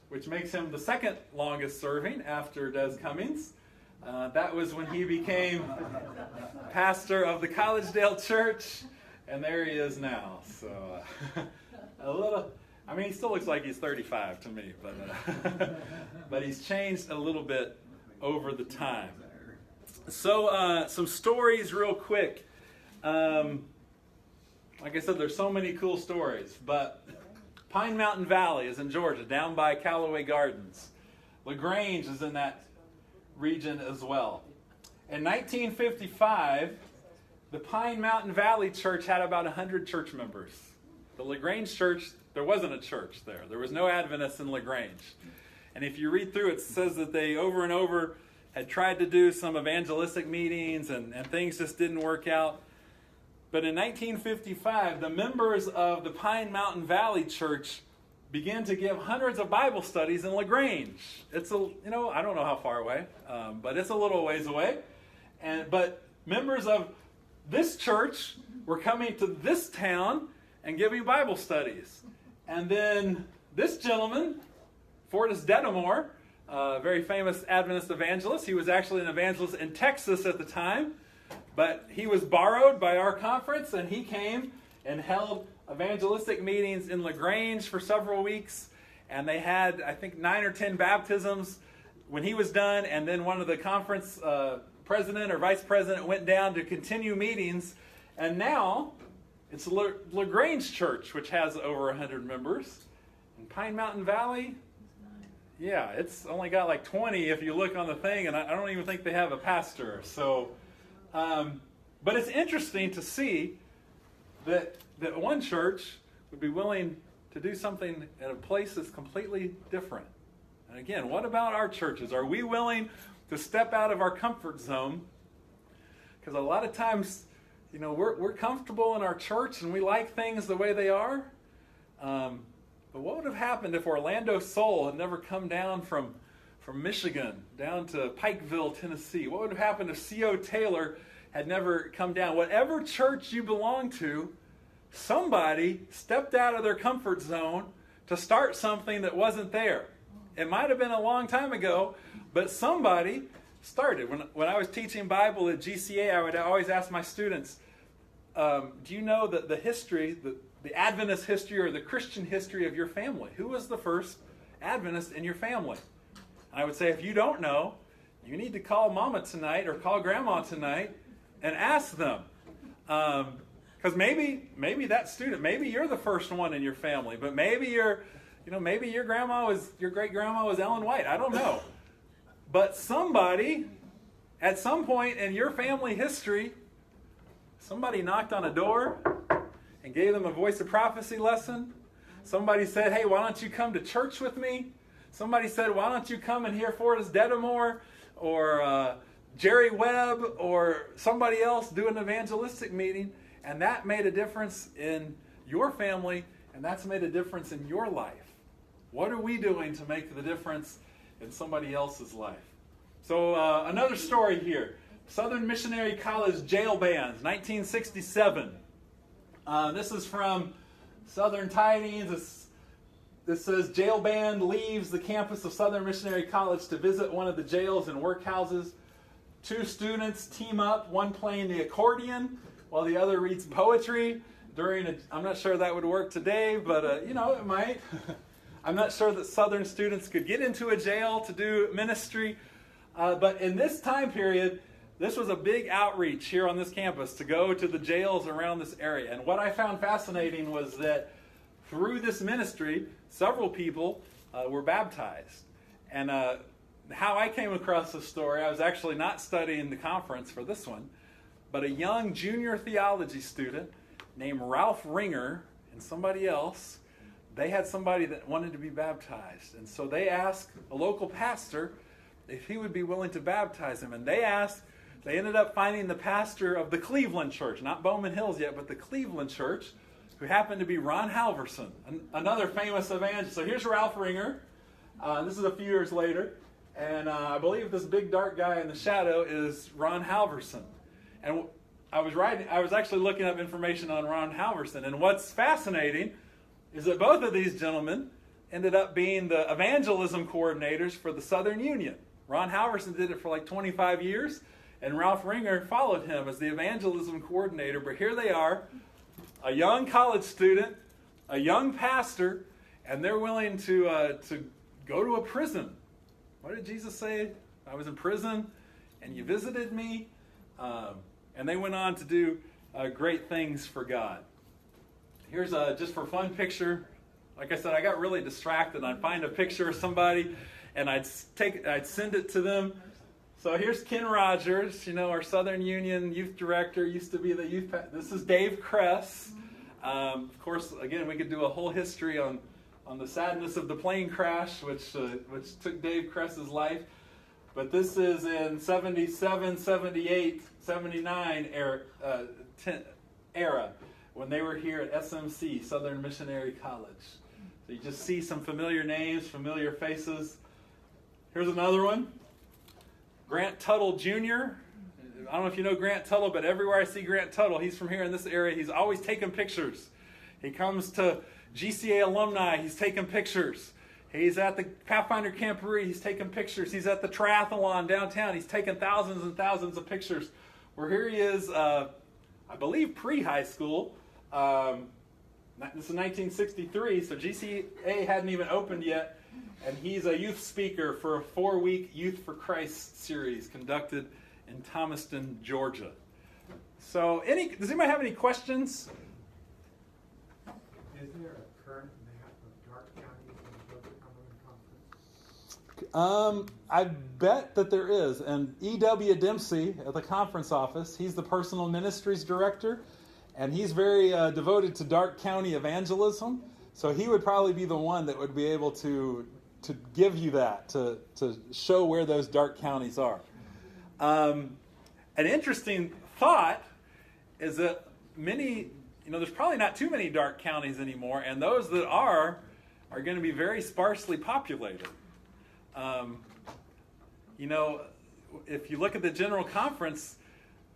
which makes him the second longest serving after Des Cummings. That was when he became pastor of the Collegedale Church, and there he is now. So he still looks like he's 35 to me, but he's changed a little bit over the time. So some stories real quick. Like I said, there's so many cool stories, but Pine Mountain Valley is in Georgia, down by Callaway Gardens. LaGrange is in that region as well. In 1955, the Pine Mountain Valley Church had about 100 church members. The LaGrange Church, there wasn't a church there. There was no Adventists in LaGrange. And if you read through it, it says that they over and over had tried to do some evangelistic meetings and things just didn't work out. But in 1955, the members of the Pine Mountain Valley Church began to give hundreds of Bible studies in LaGrange. It's I don't know how far away, but it's a little ways away. But members of this church were coming to this town and giving Bible studies. And then this gentleman, Fortis Dedamore, a very famous Adventist evangelist. He was actually an evangelist in Texas at the time, but he was borrowed by our conference, and he came and held evangelistic meetings in LaGrange for several weeks, and they had, I think, 9 or 10 baptisms when he was done, and then one of the conference president or vice president went down to continue meetings, and now it's LaGrange Church, which has over 100 members. In Pine Mountain Valley, yeah, it's only got like 20 if you look on the thing, and I don't even think they have a pastor. So, but it's interesting to see that one church would be willing to do something at a place that's completely different. And again, what about our churches? Are we willing to step out of our comfort zone? Because a lot of times, we're comfortable in our church and we like things the way they are. But what would have happened if Orlando Soul had never come down from Michigan down to Pikeville, Tennessee? What would have happened if C.O. Taylor had never come down? Whatever church you belong to, somebody stepped out of their comfort zone to start something that wasn't there. It might have been a long time ago, but somebody started. When I was teaching Bible at GCA, I would always ask my students, do you know the history, the Adventist history or the Christian history of your family? Who was the first Adventist in your family? And I would say, if you don't know, you need to call Mama tonight or call Grandma tonight and ask them. Because maybe that student, maybe you're the first one in your family, but maybe your great grandma was Ellen White. I don't know. But somebody, at some point in your family history, somebody knocked on a door and gave them a voice of prophecy lesson. Somebody said, hey, why don't you come to church with me? Somebody said, why don't you come and hear Fortis Dedamore or Jerry Webb or somebody else do an evangelistic meeting? And that made a difference in your family, and that's made a difference in your life. What are we doing to make the difference in somebody else's life? So another story here. Southern Missionary College Jail Bands, 1967. This is from Southern Tidings. This says, jail band leaves the campus of Southern Missionary College to visit one of the jails and workhouses. 2 students team up, one playing the accordion while the other reads poetry. I'm not sure that would work today, but it might. I'm not sure that Southern students could get into a jail to do ministry. But in this time period, this was a big outreach here on this campus to go to the jails around this area. And what I found fascinating was that through this ministry, several people were baptized. And how I came across this story, I was actually not studying the conference for this one, but a young junior theology student named Ralph Ringer and somebody else, they had somebody that wanted to be baptized. And so they asked a local pastor if he would be willing to baptize him. And they ended up finding the pastor of the Cleveland church, not Bowman Hills yet, but the Cleveland church, who happened to be Ron Halverson, another famous evangelist. So here's Ralph Ringer. This is a few years later. And I believe this big dark guy in the shadow is Ron Halverson. And I was actually looking up information on Ron Halverson. And what's fascinating is that both of these gentlemen ended up being the evangelism coordinators for the Southern Union. Ron Halverson did it for like 25 years, and Ralph Ringer followed him as the evangelism coordinator. But here they are, a young college student, a young pastor, and they're willing to go to a prison. What did Jesus say? I was in prison, and you visited me. And they went on to do great things for God. Here's a just for fun picture. Like I said, I got really distracted. I'd find a picture of somebody, and I'd send it to them. So here's Ken Rogers, our Southern Union youth director, used to be the youth. This is Dave Kress. Of course, again, we could do a whole history on the sadness of the plane crash, which took Dave Kress's life. But this is in 77, 78, 79 era, when they were here at SMC, Southern Missionary College. So you just see some familiar names, familiar faces. Here's another one. Grant Tuttle Jr. I don't know if you know Grant Tuttle, but everywhere I see Grant Tuttle, he's from here in this area. He's always taking pictures. He comes to GCA alumni, he's taking pictures. He's at the Pathfinder Camporee, he's taking pictures. He's at the triathlon downtown, he's taking thousands and thousands of pictures. Where here he is, I believe pre-high school. This is 1963, so GCA hadn't even opened yet. And he's a youth speaker for a 4-week Youth for Christ series conducted in Thomaston, Georgia. So, does anybody have any questions? Is there a current map of dark counties in the Georgia Common Conference? I bet that there is. And E.W. Dempsey at the conference office, he's the personal ministries director, and he's very devoted to Dark County evangelism. So he would probably be the one that would be able to give you that, to show where those dark counties are. An interesting thought is that there's probably not too many dark counties anymore, and those that are going to be very sparsely populated. If you look at the General Conference,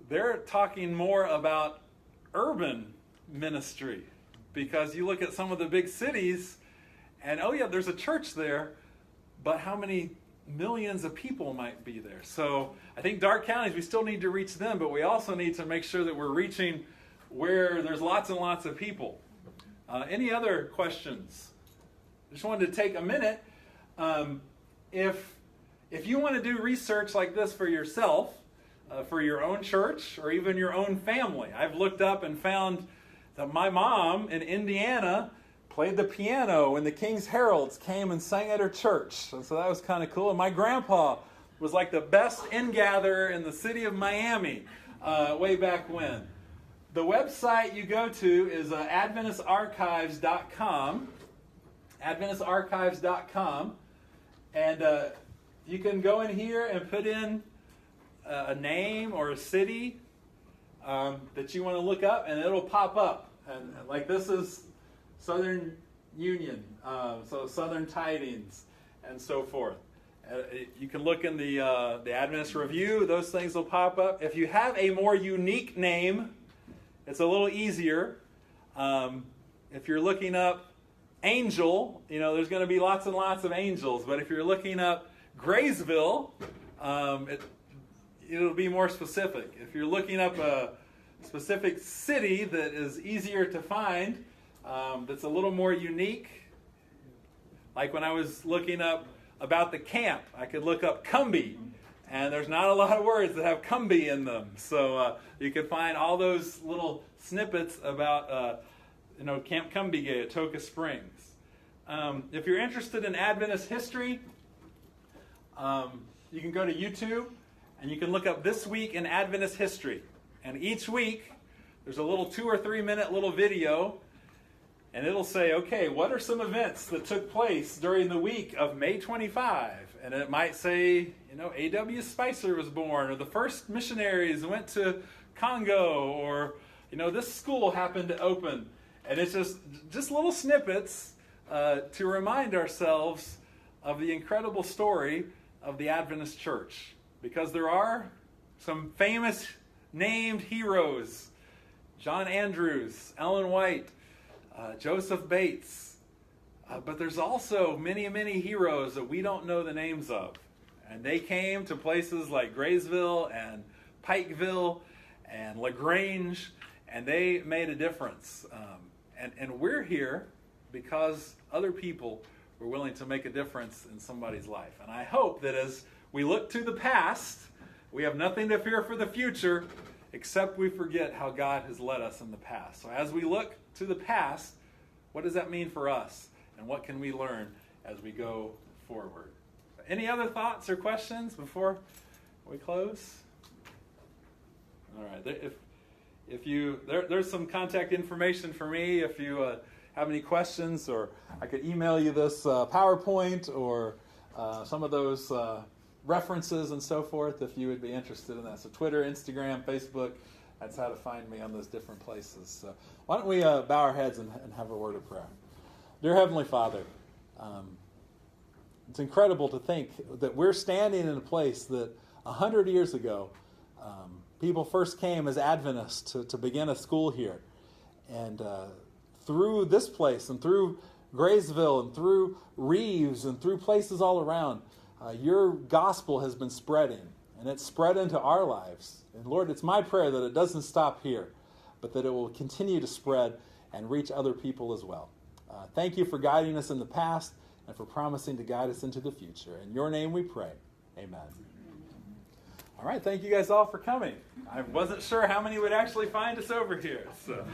they're talking more about urban ministry, because you look at some of the big cities, and there's a church there, but how many millions of people might be there? So I think dark counties, we still need to reach them, but we also need to make sure that we're reaching where there's lots and lots of people. Any other questions? Just wanted to take a minute. If you want to do research like this for yourself, for your own church, or even your own family, I've looked up and found that my mom in Indiana played the piano when the King's Heralds came and sang at her church. And so that was kind of cool. And my grandpa was like the best ingatherer in the city of Miami way back when. The website you go to is AdventistArchives.com. AdventistArchives.com. And you can go in here and put in a name or a city that you want to look up, and it'll pop up. And like this is Southern Union, so Southern Tidings, and so forth. You can look in the Adventist Review; those things will pop up. If you have a more unique name, it's a little easier. If you're looking up Angel, there's going to be lots and lots of angels. But if you're looking up Graysville, it'll be more specific. If you're looking up a specific city that is easier to find, that's a little more unique, like when I was looking up about the camp, I could look up Cumbie, and there's not a lot of words that have "Cumbie" in them. So you can find all those little snippets about Camp Cumbie at Toka Springs. If you're interested in Adventist history, you can go to YouTube and you can look up "This Week in Adventist History." And each week there's a little 2 or 3 minute little video, and it'll say, okay, what are some events that took place during the week of May 25? And it might say, A.W. Spicer was born, or the first missionaries went to Congo, or, this school happened to open. And it's just little snippets to remind ourselves of the incredible story of the Adventist Church. Because there are some famous named heroes: John Andrews, Ellen White, Joseph Bates. But there's also many, many heroes that we don't know the names of. And they came to places like Graysville and Pikeville and LaGrange, and they made a difference. And we're here because other people were willing to make a difference in somebody's life. And I hope that as we look to the past, we have nothing to fear for the future, except we forget how God has led us in the past. So as we look to the past, what does that mean for us? And what can we learn as we go forward? Any other thoughts or questions before we close? All right. There's some contact information for me if you have any questions, or I could email you this PowerPoint or some of those references and so forth if you would be interested in that. So Twitter, Instagram, Facebook, that's how to find me on those different places. So why don't we bow our heads and have a word of prayer. Dear Heavenly Father, it's incredible to think that we're standing in a place that 100 years ago people first came as Adventists to begin a school here. And through this place and through Graysville and through Reeves and through places all around, your gospel has been spreading, and it's spread into our lives. And Lord, it's my prayer that it doesn't stop here, but that it will continue to spread and reach other people as well. Thank you for guiding us in the past and for promising to guide us into the future. In your name we pray. Amen. All right, thank you guys all for coming. I wasn't sure how many would actually find us over here. So.